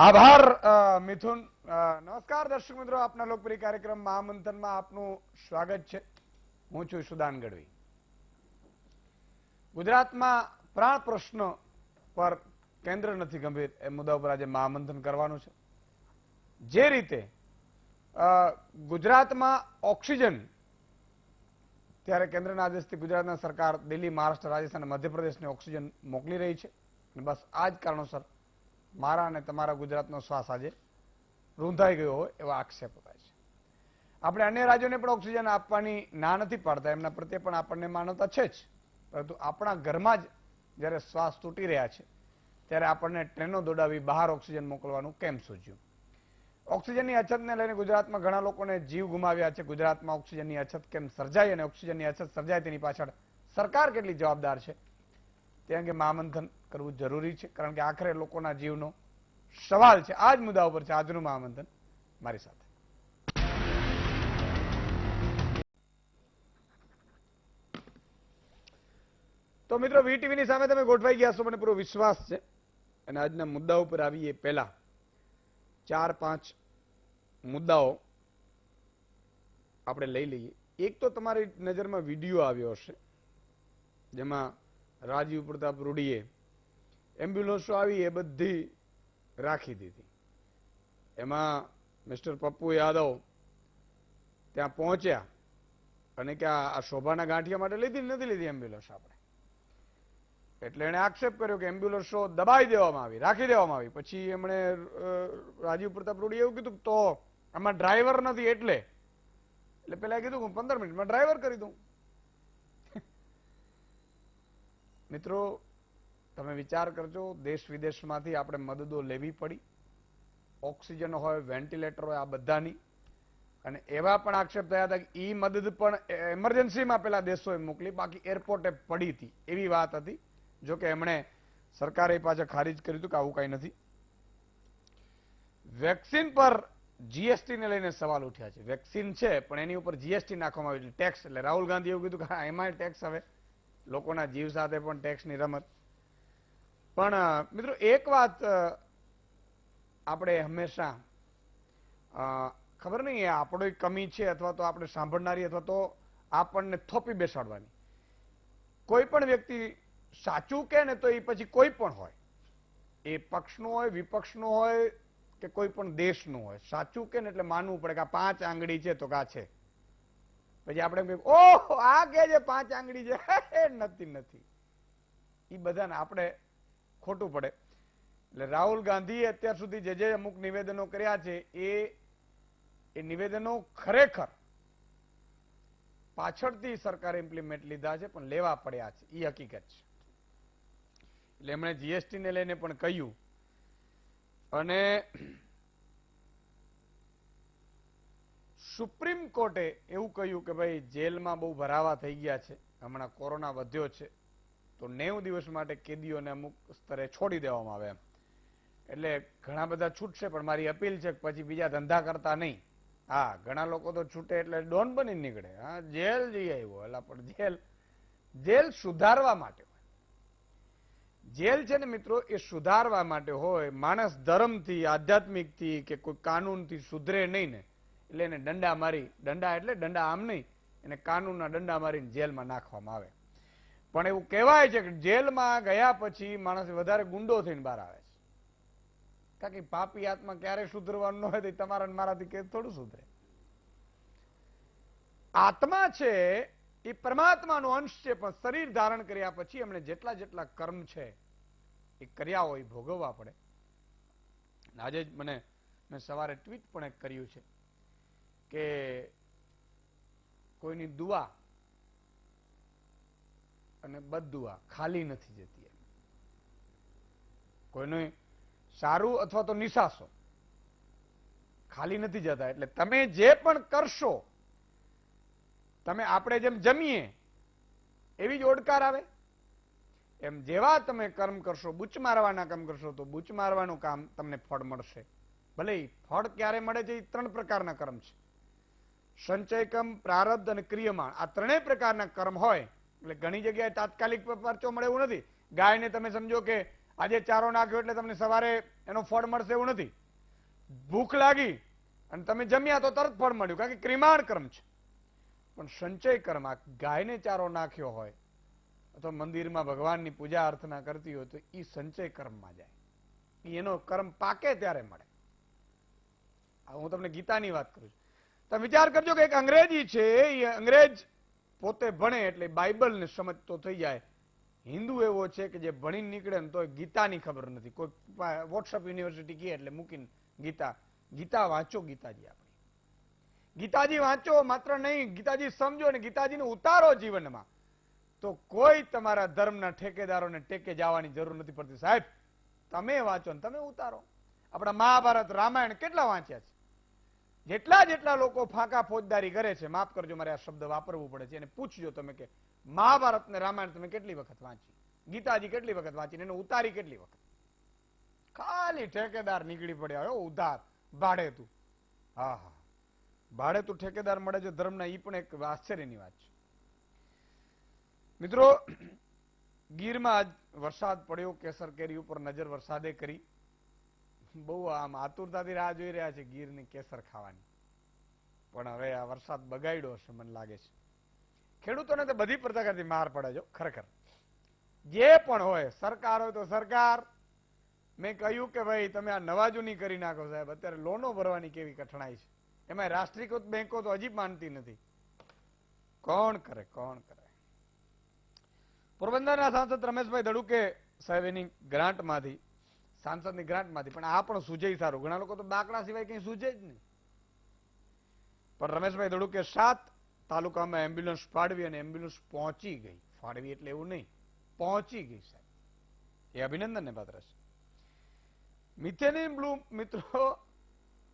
આભાર મિથુન. નમસ્કાર દર્શક મિત્રો, આપના લોકપ્રિય કાર્યક્રમ મહામંથનમાં આપનું સ્વાગત છે. હું છું સુદાન ગઢવી. ગુજરાતમાં પ્રાણ પ્રશ્ન પર કેન્દ્ર નથી ગંભીર એ મુદ્દા ઉપર આજે મહામંથન કરવાનું છે. જે રીતે ગુજરાતમાં ઓક્સિજન ત્યારે કેન્દ્રના આદેશથી ગુજરાતના સરકાર દિલ્હી, મહારાષ્ટ્ર, રાજસ્થાન અને મધ્યપ્રદેશને ઓક્સિજન મોકલી રહી છે અને બસ આ જ કારણોસર મારા અને તમારા ગુજરાતનો શ્વાસ આજે રૂંધાઈ ગયો હોય એવા આક્ષેપો થાય છે. આપણે અન્ય રાજ્યોને પણ ઓક્સિજન આપવાની ના નથી પાડતા, એમના પ્રત્યે પણ આપણને માનવતા છે જ, પરંતુ આપણા ઘરમાં જ જ્યારે શ્વાસ તૂટી રહ્યા છે ત્યારે આપણને ટ્રેનો દોડાવી બહાર ઓક્સિજન મોકલવાનું કેમ સૂચ્યું? ઓક્સિજનની અછતને લઈને ગુજરાતમાં ઘણા લોકોને જીવ ગુમાવ્યા છે. ગુજરાતમાં ઓક્સિજનની અછત કેમ સર્જાઈ અને ઓક્સિજનની અછત સર્જાય તેની પાછળ સરકાર કેટલી જવાબદાર છે તે અંગે મહામંથન કરવું જરૂરી છે, કારણ કે આખરે લોકોના જીવનો સવાલ છે. આ જ મુદ્દા ઉપર છે આજનું મહામંથન. મારી સાથે તો મિત્રો વીટીવીની સામે તમે ગોઠવાઈ ગયા છો, મને પૂરો વિશ્વાસ છે. અને આજના મુદ્દા ઉપર આવીએ પહેલા 4-5 મુદ્દાઓ આપણે લઈ લઈએ. એક તો તમારી નજરમાં વિડીયો આવ્યો હશે જેમાં રાજીવ પ્રતાપ રૂડીએ એમ્બ્યુલન્સો આવી એ બધી રાખી દીધી. એમાં મિસ્ટર પપ્પુ યાદવ ત્યાં પહોંચ્યા અને કે આ શોભાના ગાંઠિયા માટે લીધી નથી લીધી એમ્બ્યુલન્સ આપણે, એટલે એને આક્ષેપ કર્યો કે એમ્બ્યુલન્સો દબાઈ દેવામાં આવી, રાખી દેવામાં આવી. પછી એમણે રાજીવ પ્રતાપ રૂડીએ એવું કીધું તો આમાં ડ્રાઈવર નથી એટલે પેલા કીધું હું 15 મિનિટમાં ડ્રાઈવર કરી દઉં. મિત્રો તમે વિચાર કરજો, દેશ વિદેશમાંથી આપણે મદદો લેવી પડી, ઓક્સિજન હોય, વેન્ટિલેટર હોય, આ બધાની. અને એવા પણ આક્ષેપ થયા હતા કે ઈ મદદ પણ એમરજન્સીમાં પેલા દેશોએ મોકલી, બાકી એરપોર્ટે પડી હતી એવી વાત હતી. જોકે એમણે સરકારે પાછા ખારીજ કર્યું હતું કે આવું કઈ નથી. વેક્સિન પર જીએસટી ને લઈને સવાલ ઉઠ્યા છે. વેક્સિન છે પણ એની ઉપર જીએસટી નાખવામાં આવી, ટેક્સ. એટલે રાહુલ ગાંધી એવું કીધું કે હા એમાં ટેક્સ, હવે લોકોના જીવ સાથે પણ ટેક્સની રમત. પણ મિત્રો એક વાત આપણે હંમેશા ખબર નહીં એ આપણો કમી છે અથવા તો આપણે સાંભળનારી અથવા તો આપણને થોપી બેસાડવાની. કોઈ પણ વ્યક્તિ સાચું કે ને તો એ પછી કોઈ પણ હોય, એ પક્ષનું હોય, વિપક્ષનું હોય કે કોઈ પણ દેશનું હોય, સાચું કે ને એટલે માનવું પડે કે આ 5 આંગળી છે તો આ છે. પછી આપણે ઓહ આ કે છે 5 આંગળી છે નથી, એ બધાને આપણે ખોટું પડે. એટલે રાહુલ ગાંધીએ અત્યાર સુધી જે અમુક નિવેદનો કર્યા છે એ નિવેદનો ખરેખર પાછળથી સરકારે ઇમ્પ્લિમેન્ટ લીધા છે પણ લેવા પડ્યા છે, એ હકીકત છે. એટલે એમણે જીએસટી ને લઈને પણ કહ્યું. અને સુપ્રીમ કોર્ટે એવું કહ્યું કે ભાઈ જેલમાં બહુ ભરાવા થઈ ગયા છે, હમણાં કોરોના વધ્યો છે તો 90 દિવસ માટે કેદીઓને અમુક સ્તરે છોડી દેવામાં આવે એમ. એટલે ઘણા બધા છૂટશે, પણ મારી અપીલ છે કે પછી બીજા ધંધા કરતા નહીં. હા, ઘણા લોકો તો છૂટે એટલે ડોન બની નીકળે. હા, જેલ જઈ આવ્યો, એટલે પણ જેલ સુધારવા માટે હોય. જેલ છે ને મિત્રો એ સુધારવા માટે હોય. માણસ ધર્મથી, આધ્યાત્મિકથી કે કોઈ કાનૂનથી સુધરે નહીં ને એટલે એને દંડા મારી, દંડા એટલે દંડા આમ નહીં, એને કાનૂનના દંડા મારીને જેલમાં નાખવામાં આવે. પણ એવું કહેવાય છે કે જેલમાં ગયા પછી માણસ વધારે ગુંડો થઈને બહાર આવે છે. કારણ કે પાપી આત્મા ક્યારે સુધરવાનું ન હોય તો તમારા મારાથી કે થોડું સુધરે. આત્મા છે એ પરમાત્માનો અંશ છે, પણ શરીર ધારણ કર્યા પછી એમણે જેટલા કર્મ છે એ કર્યા હોય ભોગવવા પડે. આજે જ મેં સવારે ટ્વીટ પણ એક કર્યું છે કે કોઈની દુઆ અને બદદુઆ ખાલી નથી જતી. કોઈનું સારું અથવા તો નિશાસો ખાલી નથી જતા. એટલે તમે જે પણ કરશો, તમે આપણે જેમ જમીએ એવી જ ઓડકાર આવે. એમ જેવા તમે કર્મ કરશો, બૂચ મારવાના કામ કરશો તો બૂચ મારવાનું કામ તમને ફળ મળશે. ભલે ફળ ક્યારે મળે છે? એ 3 પ્રકારના કર્મ છે: સંચયકમ, પ્રારબ્ધ અને ક્રિયમાણ. આ 3 પ્રકારના કર્મ હોય એટલે ઘણી જગ્યાએ તાત્કાલિક પરચો મળે એવું નથી. ગાયને તમે સમજો કે આજે ચારો નાખ્યો એટલે તમને સવારે એનો ફળ મળશે એવું નથી. ભૂખ લાગી અને તમે જમ્યા તો તરત ફળ મળ્યું, કારણ કે ક્રિમાણ કર્મ છે. પણ સંચય કર્મ, આ ગાયને ચારો નાખ્યો હોય અથવા મંદિરમાં ભગવાનની પૂજા અર્ચના કરતી હોય તો એ સંચય કર્મમાં જાય. એનો કર્મ પાકે ત્યારે મળે. હું તમને ગીતાની વાત કરું છું. તમે વિચાર કરજો કે એક અંગ્રેજી છે, એ અંગ્રેજ પોતે ભણે એટલે બાઇબલને સમજતો થઈ જાય. હિન્દુ એવો છે કે જે ભણીને નીકળે ને તો ગીતાની ખબર નથી. કોઈ વોટ્સઅપ યુનિવર્સિટી કહે એટલે મૂકીને ગીતા વાંચો. ગીતાજી આપણી ગીતાજી વાંચો માત્ર નહીં, ગીતાજી સમજો ને ગીતાજીને ઉતારો જીવનમાં, તો કોઈ તમારા ધર્મના ઠેકેદારોને ટેકે જવાની જરૂર નથી પડતી. સાહેબ તમે વાંચો ને તમે ઉતારો. આપણા મહાભારત રામાયણ કેટલા વાંચ્યા છે? જેટલા લોકો ફાંકા ફોજદારી કરે છે, માફ કરજો મારે આ શબ્દ વાપરવું પડે છે, એને પૂછજો તમે કે મહાભારત ને રામાયણ તમે કેટલી વખત વાંચી, ગીતાજી કેટલી વખત વાંચી, એને ઉતારી કેટલી વખત? ખાલી ઠેકેદાર નીકળી પડ્યા ઉધાર ભાડે તું. હા હા, ભાડે તું ઠેકેદાર મળે છે ધર્મના, એ પણ એક આશ્ચર્યની વાત છે. મિત્રો, ગીરમાં આજ વરસાદ પડ્યો, કેસર કેરી ઉપર નજર વરસાદે કરી. બહુ આમ આતુરતાથી રાહ જોઈ રહ્યા છે ગીરની કેસર ખાવાની. પણ હવે આ વરસાદ બગાડ્યો હશે મને લાગે છે. ખેડૂતોને તો બધી પ્રકારથી માર પડે છે ખરેખર. જે પણ હોય, સરકાર હોય તો સરકાર. મેં કહ્યું કે ભાઈ તમે આ નવાજૂની કરી નાખો સાહેબ. અત્યારે લોનો ભરવાની કેવી કઠણાઈ છે, એમાં રાષ્ટ્રીયકૃત બેંકો તો હજી માનતી નથી. કોણ કરે? પોરબંદરના સાંસદ રમેશભાઈ ધડુકે સાહેબ એની ગ્રાન્ટમાંથી, સાંસદની ગ્રાન્ટમાંથી, પણ આ પણ સૂજે સારું. ઘણા લોકો તો દાખલા સિવાય કઈ સૂજે જ નહીં. પણ રમેશભાઈ ધડુકે 7 તાલુકામાં એમ્બ્યુલન્સ ફાળવી અને એમ્બ્યુલન્સ પહોંચી ગઈ. ફાળવી એટલે એવું નહીં, પહોંચી ગઈ સાહેબ. એ અભિનંદનને પાત્ર છે. મિથેનિન બ્લુ મિત્રો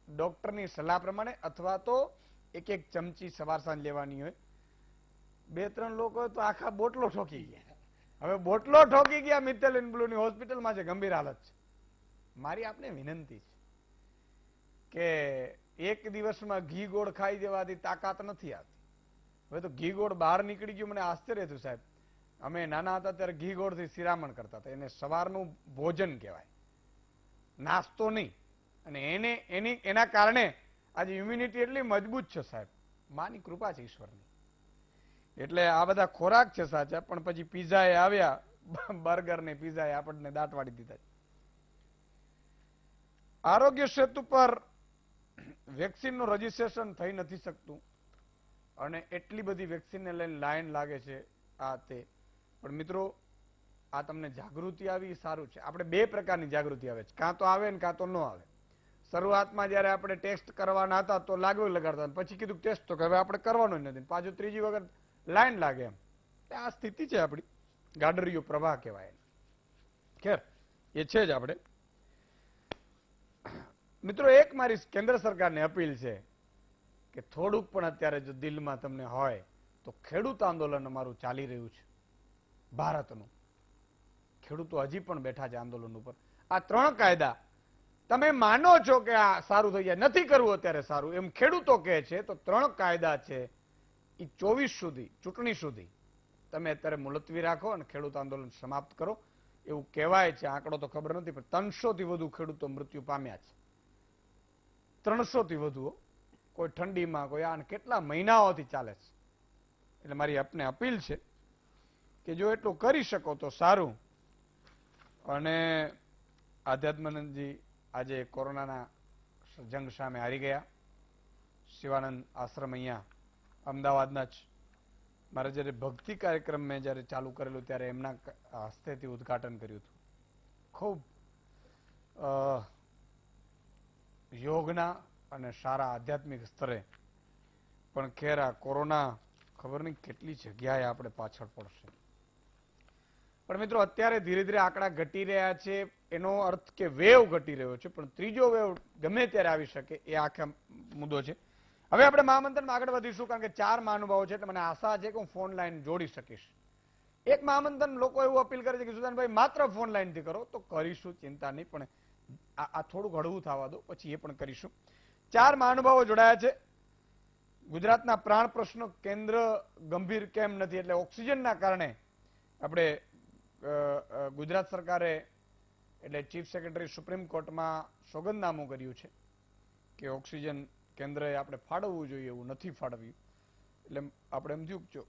ડોક્ટરની સલાહ પ્રમાણે અથવા તો એક ચમચી સવાર સાંજ લેવાની હોય. 2-3 લોકો તો આખા બોટલો ઠોકી ગયા. હવે બોટલો ઠોકી ગયા મિથેનિન બ્લુની, હોસ્પિટલમાં છે, ગંભીર હાલત છે. મારી આપને વિનંતી છે કે એક દિવસમાં ઘી ગોળ ખાઈ દેવાથી તાકાત નથી આવતી. હવે તો ઘી ગોળ બહાર નીકળી ગયું. મને આશ્ચર્ય થયું સાહેબ. અમે નાના હતા ત્યારે ઘી ગોળથી શિરામણ કરતા હતા. એને સવારનું ભોજન કહેવાય, નાસ્તો નહીં. અને એના કારણે આજે ઇમ્યુનિટી એટલી મજબૂત છે સાહેબ. માની કૃપા છે ઈશ્વરની. એટલે આ બધા ખોરાક છે સાચા, પણ પછી પીઝા એ આવ્યા, બર્ગર ને પીઝા એ આપણને દાંત વાળી દીધા. આરોગ્ય સેતુ પર વેક્સિનનું રજીસ્ટ્રેશન થઈ નથી શકતું અને એટલી બધી વેક્સિનને લઈને લાઈન લાગે છે આ તે. પણ મિત્રો, આ તમને જાગૃતિ આવી સારું છે. આપણે 2 પ્રકારની જાગૃતિ આવે છે, કાં તો આવે ને કાં તો ન આવે. શરૂઆતમાં જયારે આપણે ટેસ્ટ કરવાના હતા તો લાગવું લગાડતા, પછી કીધું ટેસ્ટ તો હવે આપણે કરવાનું જ નથી, પાછું ત્રીજી વખત લાઈન લાગે એમ. આ સ્થિતિ છે આપણી, ગાડરિયો પ્રવાહ કહેવાય. ખેર, એ છે જ. આપણે મિત્રો, એક મારી કેન્દ્ર સરકારને અપીલ છે કે થોડુંક પણ અત્યારે જો દિલમાં તમને હોય તો ખેડૂત આંદોલન અમારું ચાલી રહ્યું છે ભારતનું. ખેડૂતો હજી પણ બેઠા છે આંદોલન ઉપર. આ 3 કાયદા તમે માનો છો કે આ સારું થઈ જાય, નથી કરવું અત્યારે સારું એમ ખેડૂતો કહે છે, તો 3 કાયદા છે એ 24 સુધી, ચૂંટણી સુધી તમે અત્યારે મુલતવી રાખો અને ખેડૂત આંદોલન સમાપ્ત કરો. એવું કહેવાય છે, આંકડો તો ખબર નથી, પણ 300 થી વધુ ખેડૂતો મૃત્યુ પામ્યા છે. 300 થી વધુ. કોઈ ઠંડીમાં, કોઈ આ કેટલા મહિનાઓથી ચાલે છે. એટલે મારી આપને અપીલ છે કે જો એટલું કરી શકો તો સારું. અને આધ્યાત્માનંદજી આજે કોરોનાના જંગ સામે હારી ગયા. શિવાનંદ આશ્રમ અહીંયા અમદાવાદના જ. મારે જયારે ભક્તિ કાર્યક્રમ મેં જયારે ચાલુ કરેલું ત્યારે એમના હસ્તેથી ઉદઘાટન કર્યું હતું. ખૂબ યોગના અને સારા આધ્યાત્મિક સ્તરે. પણ ખેર, આ કોરોના ખબર નહીં કેટલી જગ્યાએ આપણે પાછળ પડશે. પણ મિત્રો, અત્યારે ધીરે ધીરે આંકડા ઘટી રહ્યા છે. એનો અર્થ કે વેવ ઘટી રહ્યો છે, પણ ત્રીજો વેવ ગમે ત્યારે આવી શકે એ આખા મુદ્દો છે. હવે આપણે મહામંથનમાં આગળ વધીશું, કારણ કે 4 મહાનુભાવો છે, એટલે મને આશા છે કે હું ફોન લાઈન જોડી શકીશ. એક મહામંથન લોકો એવું અપીલ કરે છે કે સુદાનભાઈ માત્ર ફોન લાઈનથી કરો, તો કરીશું, ચિંતા નહીં. પણ આ થોડુંક હળવું થવા દો, પછી એ પણ કરીશું. 4 મહાનુભાવો જોડાયા છે. ગુજરાતના પ્રાણ પ્રશ્નો કેન્દ્ર ગંભીર કેમ નથી, એટલે ઓક્સિજનના કારણે આપણે ગુજરાત સરકારે એટલે ચીફ સેક્રેટરી સુપ્રીમ કોર્ટમાં સોગંદનામું કર્યું છે કે ઓક્સિજન કેન્દ્રએ આપણે ફાળવવું જોઈએ, એવું નથી ફાળવ્યું. એટલે આપણે એમ થયું કે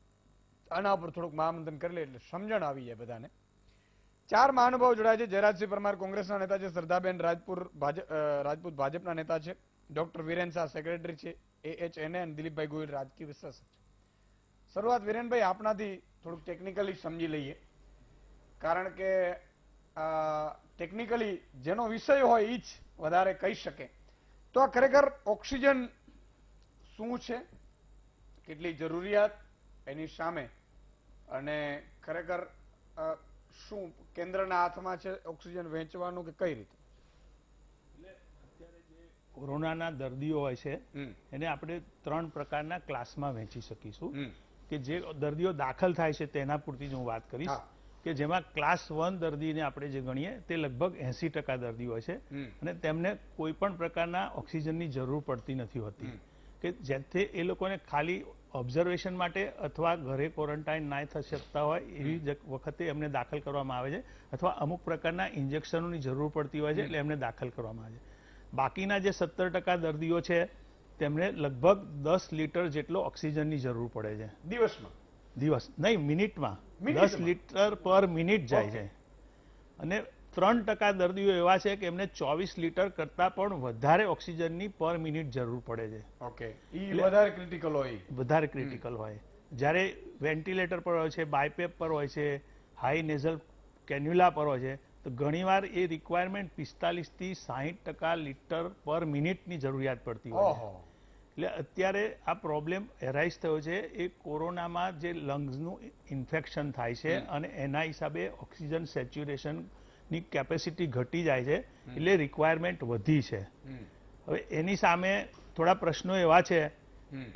આના ઉપર થોડુંક મહામંથન કરી લે એટલે સમજણ આવી જાય બધાને. 4 મહાનુભાવ જોડાય છે. જયરાજસિંહ પરમાર કોંગ્રેસના નેતા છે, શ્રદ્ધાબેન રાજપૂત ભાજપના નેતા છે, ડોક્ટર વિરેન શાહ સેક્રેટરી છે AHNA, અને દિલીપભાઈ ગોહિલ રાજકીય વિશ્લેષક છે. શરૂઆત વિરેનભાઈ આપણાથી થોડુંક ટેકનિકલી સમજી લઈએ, કારણ કે ટેકનિકલી જેનો વિષય હોય એ જ વધારે કહી શકે. તો આ ખરેખર ઓક્સિજન શું છે, કેટલી જરૂરિયાત એની સામે, અને ખરેખર શું કેન્દ્રના હાથમાં છે ઓક્સિજન વેચવાનું કે કઈ રીતે? કોરોનાના દર્દીઓ હોય છે એને આપણે 3 પ્રકારના ક્લાસમાં વહેંચી શકીશું. કે જે દર્દીઓ દાખલ થાય છે તેના પૂરતી જ હું વાત કરીશ, કે જેમાં ક્લાસ 1 દર્દીને આપણે જે ગણીએ તે લગભગ 80% દર્દી હોય છે અને તેમને કોઈ પણ પ્રકારના ઓક્સિજનની જરૂર પડતી નથી હોતી, કે જેથી એ લોકોને ખાલી ઓબ્ઝર્વેશન માટે અથવા ઘરે ક્વોરન્ટાઇન ના થઈ શકતા હોય એવી વખતે એમને દાખલ કરવામાં આવે છે, અથવા અમુક પ્રકારના ઇન્જેક્શનોની જરૂર પડતી હોય છે એટલે એમને દાખલ કરવામાં આવે છે. બાકીના જે 17% દર્દીઓ છે તેમને લગભગ 10 લીટર જેટલો ઓક્સિજનની જરૂર પડે છે દિવસમાં. દિવસ નહીં, મિનિટમાં 10 લીટર પર મિનિટ જાય છે. અને 3% દર્દીઓ એવા છે કે એમને 24 લીટર કરતા પણ વધારે ઓક્સિજનની પર મિનિટ જરૂર પડે છે. ઓકે, ઈ વધારે ક્રિટિકલ હોય. વધારે ક્રિટિકલ હોય. જ્યારે વેન્ટિલેટર પર હોય છે, બાયપેપ પર હોય છે, હાઈ નેઝલ કેન્યુલા પર હોય છે, તો ઘણીવાર એ રિક્વાયરમેન્ટ 45 થી 60% લીટર પર મિનિટની જરૂરિયાત પડતી હોય છે. એટલે અત્યારે આ પ્રોબ્લેમ એરાઇઝ થયો છે એ કોરોનામાં જે લંગ્સનું ઇન્ફેક્શન થાય છે અને એના હિસાબે ઓક્સિજન સેચ્યુરેશનની કેપેસિટી ઘટી જાય છે, એટલે રિક્વાયરમેન્ટ વધી છે. હવે એની સામે થોડા પ્રશ્નો એવા છે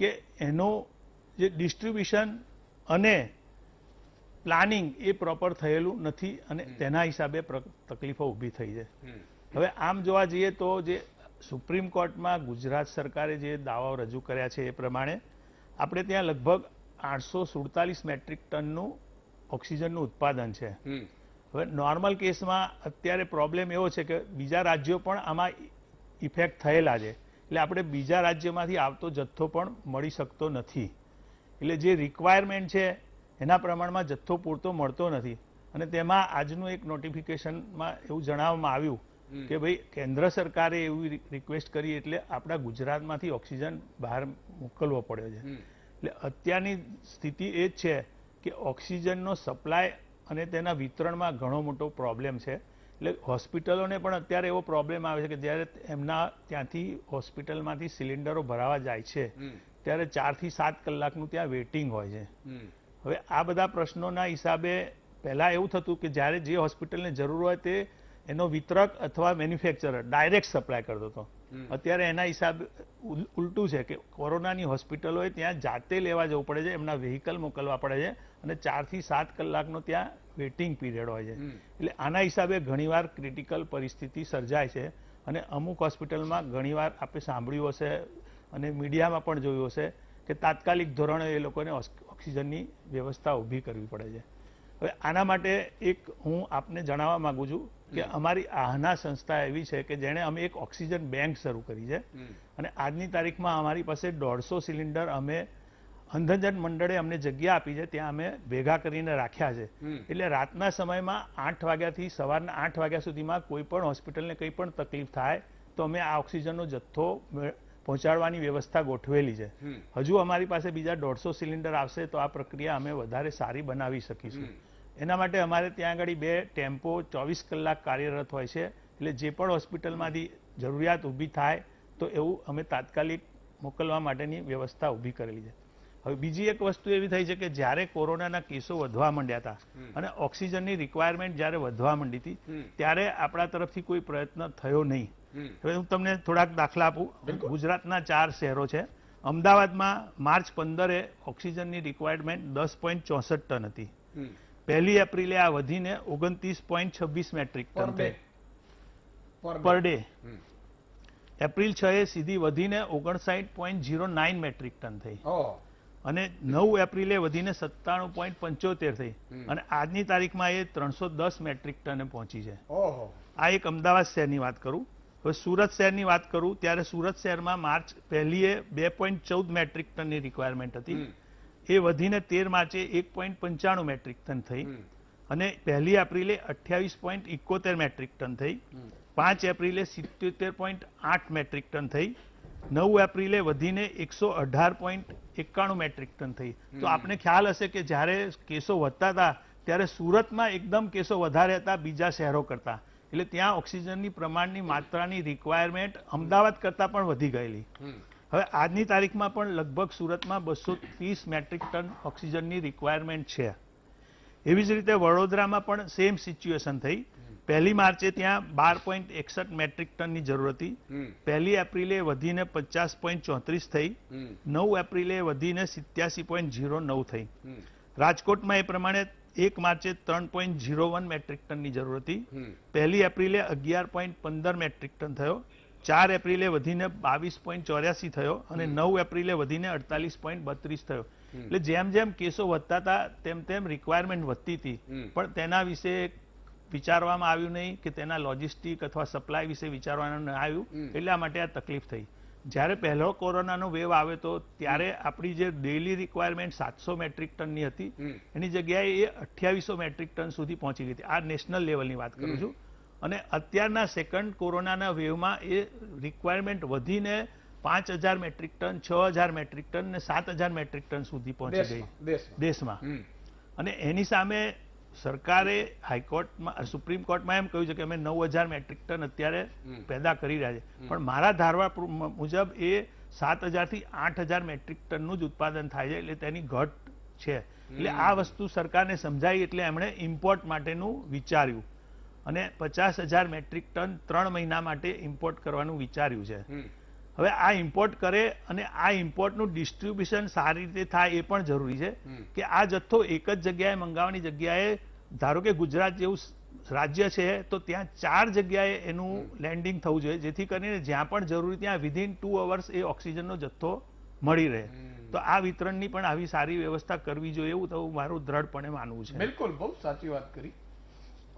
કે એનું જે ડિસ્ટ્રીબ્યુશન અને પ્લાનિંગ એ પ્રોપર થયેલું નથી અને તેના હિસાબે તકલીફો ઊભી થઈ છે. હવે આમ જોવા જઈએ તો જે સુપ્રીમ કોર્ટમાં ગુજરાત સરકારે જે દાવાઓ રજૂ કર્યા છે એ પ્રમાણે આપણે ત્યાં લગભગ 847 મેટ્રિક ટનનું ઓક્સિજનનું ઉત્પાદન છે. હવે નોર્મલ કેસમાં અત્યારે પ્રોબ્લેમ એવો છે કે બીજા રાજ્યો પણ આમાં ઇફેક્ટ થયેલા છે, એટલે આપણે બીજા રાજ્યમાંથી આવતો જથ્થો પણ મળી શકતો નથી. એટલે જે રિક્વાયરમેન્ટ છે એના પ્રમાણમાં જથ્થો પૂરતો મળતો નથી. અને તેમાં આજનું એક નોટિફિકેશનમાં એવું જણાવવામાં આવ્યું કે ભાઈ કેન્દ્ર સરકારે એવી રિક્વેસ્ટ કરી એટલે આપણા ગુજરાતમાંથી ઓક્સિજન બહાર મોકલવો પડ્યો છે. એટલે અત્યારની સ્થિતિ એ જ છે કે ઓક્સિજનનો સપ્લાય અને તેના વિતરણમાં ઘણો મોટો પ્રોબ્લેમ છે. એટલે હોસ્પિટલોને પણ અત્યારે એવો પ્રોબ્લેમ આવે છે કે જ્યારે એમના ત્યાંથી હોસ્પિટલમાંથી સિલિન્ડરો ભરાવા જાય છે ત્યારે 4 થી 7 કલાકનું ત્યાં વેઇટિંગ હોય છે. હવે આ બધા પ્રશ્નોના હિસાબે પહેલાં એવું થતું કે જ્યારે જે હોસ્પિટલને જરૂર હોય તે એનો વિતરક અથવા મેન્યુફેક્ચરર ડાયરેક્ટ સપ્લાય કરતો હતો. અત્યારે એના હિસાબે ઉલટું છે કે કોરોનાની હોસ્પિટલોએ ત્યાં જાતે લેવા જવું પડે છે, એમના વ્હીકલ મોકલવા પડે છે અને 4 થી 7 કલાકનો ત્યાં વેઇટિંગ પીરિયડ હોય છે. એટલે આના હિસાબે ઘણીવાર ક્રિટિકલ પરિસ્થિતિ સર્જાય છે. અને અમુક હોસ્પિટલમાં ઘણીવાર આપણે સાંભળ્યું હશે અને મીડિયામાં પણ જોયું હશે કે તાત્કાલિક ધોરણે એ લોકોને ઓક્સિજનની વ્યવસ્થા ઊભી કરવી પડે છે. હવે આના માટે એક હું આપને જણાવવા માંગુ છું કે અમારી આહના સંસ્થા એવી છે કે જેણે અમે એક ઓક્સિજન બેંક શરૂ કરી છે અને આજની તારીખમાં અમારી પાસે 150 સિલિન્ડર અમે અંધજન મંડળે અમને જગ્યા આપી છે, ત્યાં અમે ભેગા કરીને રાખ્યા છે. એટલે રાતના સમયમાં 8 વાગ્યાથી સવારના 8 વાગ્યા સુધીમાં કોઈ પણ હોસ્પિટલને કંઈ પણ તકલીફ થાય તો અમે આ ઓક્સિજનનો જથ્થો પહોંચાડવાની વ્યવસ્થા ગોઠવેલી છે. હજુ અમારી પાસે બીજા 150 સિલિન્ડર આવશે તો આ પ્રક્રિયા અમે વધારે સારી બનાવી શકીશું. એના માટે અમારે ત્યાં આગળ 2 ટેમ્પો 24 કલાક કાર્યરત હોય છે. એટલે જે પણ હોસ્પિટલમાંથી જરૂરિયાત ઊભી થાય તો એવું અમે તાત્કાલિક મોકલવા માટેની વ્યવસ્થા ઊભી કરેલી છે. હવે બીજી એક વસ્તુ એવી થઈ છે કે જ્યારે કોરોનાના કેસો વધવા માંડ્યા હતા અને ઓક્સિજનની રિક્વાયરમેન્ટ જ્યારે વધવા માંડી હતી ત્યારે આપણા તરફથી કોઈ પ્રયત્ન થયો નહીં. હવે હું તમને થોડાક દાખલા આપું. ગુજરાતના 4 શહેરો છે. અમદાવાદમાં માર્ચ 15 ઓક્સિજનની રિક્વાયરમેન્ટ 10.64 ટન હતી. 1 એપ્રિલે આ વધીને 29.26 મેટ્રિક ટન થઈ પર ડે. એપ્રિલ 6 સીધી વધીને 59.09 મેટ્રિક ટન થઈ અને 9 એપ્રિલે વધીને 97.75 થઈ અને આજની તારીખમાં એ 310 મેટ્રિક ટને પહોંચી છે. આ એક અમદાવાદ શહેરની વાત કરું. હવે સુરત શહેરની વાત કરું ત્યારે સુરત શહેરમાં માર્ચ 1 2.14 મેટ્રિક ટનની રિક્વાયરમેન્ટ હતી. એ વધીને 13 માર્ચે 1.95 મેટ્રિક ટન થઈ અને 1 એપ્રિલે 28.71 મેટ્રિક ટન થઈ. 5 એપ્રિલે 77.8 મેટ્રિક ટન થઈ. 9 એપ્રિલે વધીને 118.91 મેટ્રિક ટન થઈ. તો આપને ખ્યાલ હશે કે જ્યારે કેસો વધતા હતા ત્યારે સુરતમાં એકદમ કેસો વધારે હતા બીજા શહેરો કરતા, એટલે ત્યાં ઓક્સિજનની પ્રમાણની માત્રાની રિક્વાયરમેન્ટ અમદાવાદ કરતા પણ વધી ગયેલી. હવે આજની તારીખમાં પણ લગભગ સુરતમાં 230 મેટ્રિક ટન ઓક્સિજનની રિક્વાયરમેન્ટ છે. એવી જ રીતે વડોદરામાં પણ સેમ સિચ્યુએશન થઈ. 1 માર્ચે ત્યાં 12.61 મેટ્રિક ટનની જરૂર હતી. 1 એપ્રિલે વધીને 50.34 થઈ. 9 એપ્રિલે વધીને 87.09 થઈ. રાજકોટમાં એ પ્રમાણે 1 માર્ચે 3.01 મેટ્રિક ટનની જરૂર હતી. 1 એપ્રિલે 11.15 મેટ્રિક ટન થયો. 4 એપ્રિલે વધીને 22.84 થયો અને 9 એપ્રિલે વધીને 48.32 થયો. એટલે જેમ જેમ કેસો વધતા હતા તેમ તેમ રિક્વાયરમેન્ટ વધતી હતી, પણ તેના વિશે વિચારવામાં આવ્યું નહીં કે તેના લોજિસ્ટિક અથવા સપ્લાય વિશે વિચારવાનું આવ્યું, એટલા માટે આ તકલીફ થઈ. જ્યારે પહેલો કોરોનાનો વેવ આવ્યો તો ત્યારે આપણી જે ડેઇલી રિક્વાયરમેન્ટ 700 મેટ્રિક ટનની હતી એની જગ્યાએ એ 2800 મેટ્રિક ટન સુધી પહોંચી ગઈ હતી. આ નેશનલ લેવલની વાત કરું છું. અને અત્યારના સેકન્ડ કોરોનાના વેવમાં એ રિક્વાયરમેન્ટ વધીને 5000 મેટ્રિક ટન, 6000 મેટ્રિક ટન ને 7000 મેટ્રિક ટન સુધી પહોંચી ગઈ દેશમાં. અને એની સામે સરકારે હાઈકોર્ટમાં, સુપ્રીમ કોર્ટમાં એમ કહ્યું છે કે અમે 9000 મેટ્રિક ટન અત્યારે પેદા કરી રહ્યા છે, પણ મારા ધારવા મુજબ એ 7000 થી 8000 મેટ્રિક ટનનું જ ઉત્પાદન થાય છે, એટલે તેની ઘટ છે. એટલે આ વસ્તુ સરકારને સમજાઈ એટલે એમણે ઇમ્પોર્ટ માટેનું વિચાર્યું અને 50000 મેટ્રિક ટન 3 મહિના માટે ઇમ્પોર્ટ કરવાનું વિચાર્યું છે. હવે આ ઇમ્પોર્ટ કરે અને આ ઇમ્પોર્ટનું ડિસ્ટ્રીબ્યુશન સારી રીતે થાય એ પણ જરૂરી છે કે આ જથ્થો એક જ જગ્યાએ મંગાવવાની જગ્યાએ, ધારો કે ગુજરાત જેવું રાજ્ય છે તો ત્યાં 4 જગ્યાએ એનું લેન્ડિંગ થવું જોઈએ, જેથી કરીને જ્યાં પણ જરૂરી ત્યાં વિધિન 2 અવર્સ એ ઓક્સિજનનો જથ્થો મળી રહે. તો આ વિતરણની પણ આવી સારી વ્યવસ્થા કરવી જોઈએ એવું તો મારું દ્રઢપણે માનવું છે. બિલકુલ, બહુ સાચી વાત કરી.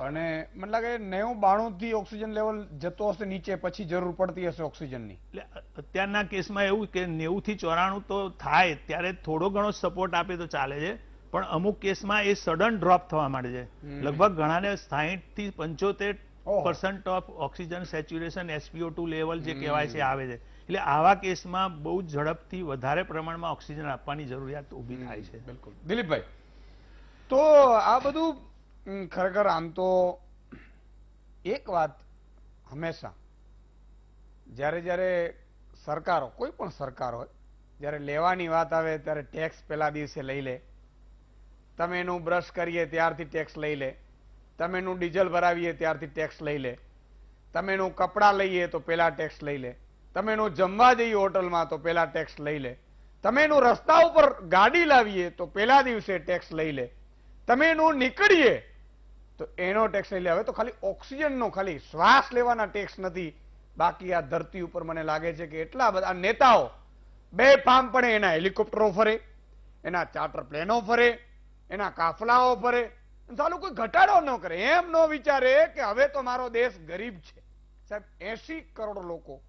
અને મને લાગે 90-92 થી ઓક્સિજન લેવલ જતો હશે નીચે, પછી જરૂર પડતી હશે ઓક્સિજનની. એટલે અત્યારના કેસમાં એવું કે 90 થી 94 તો થાય ત્યારે થોડો ઘણો સપોર્ટ આપે તો ચાલે છે, પણ અમુક કેસમાં એ સડન ડ્રોપ થવા માંડે છે. લગભગ ઘણાને 60 થી 75% of oxygen saturation SpO2 level જે કહેવાય છે આવે છે. એટલે આવા કેસમાં બહુ ઝડપથી વધારે પ્રમાણમાં ઓક્સિજન આપવાની જરૂરિયાત ઊભી થાય છે. બિલકુલ. દિલીપભાઈ, તો આ બધું ખરેખર આમ તો એક વાત હંમેશા જ્યારે જ્યારે સરકારો, કોઈ પણ સરકાર હોય, જ્યારે લેવાની વાત આવે ત્યારે ટેક્સ પહેલા દિવસે લઈ લે. તમે એનું બ્રશ કરીએ ત્યારથી ટેક્સ લઈ લે, તમે એનું ડીઝલ ભરાવીએ ત્યારથી ટેક્સ લઈ લે, તમે એનું કપડાં લઈએ તો પહેલા ટેક્સ લઈ લે, તમે એનું જમવા જઈએ હોટલમાં તો પહેલા ટેક્સ લઈ લે, તમે એનું રસ્તા ઉપર ગાડી લાવીએ તો પહેલા દિવસે ટેક્સ લઈ લે, તમે એનું નીકળીએ તો એનો ટેક્સ લઈ લે. હવે તો ખાલી ઓક્સિજનનો, ખાલી શ્વાસ લેવાના ટેક્સ નથી, બાકી આ ધરતી ઉપર મને લાગે છે કે એટલા બધા નેતાઓ બેફામપણે એના હેલિકોપ્ટરો ફરે, એના ચાર્ટર પ્લેનો ફરે, એના કાફલાઓ ફરે, ચાલુ કોઈ ઘટાડો ન કરે, એમ ન વિચારે કે હવે તો મારો દેશ ગરીબ છે. સાહેબ, 80 કરોડ લોકો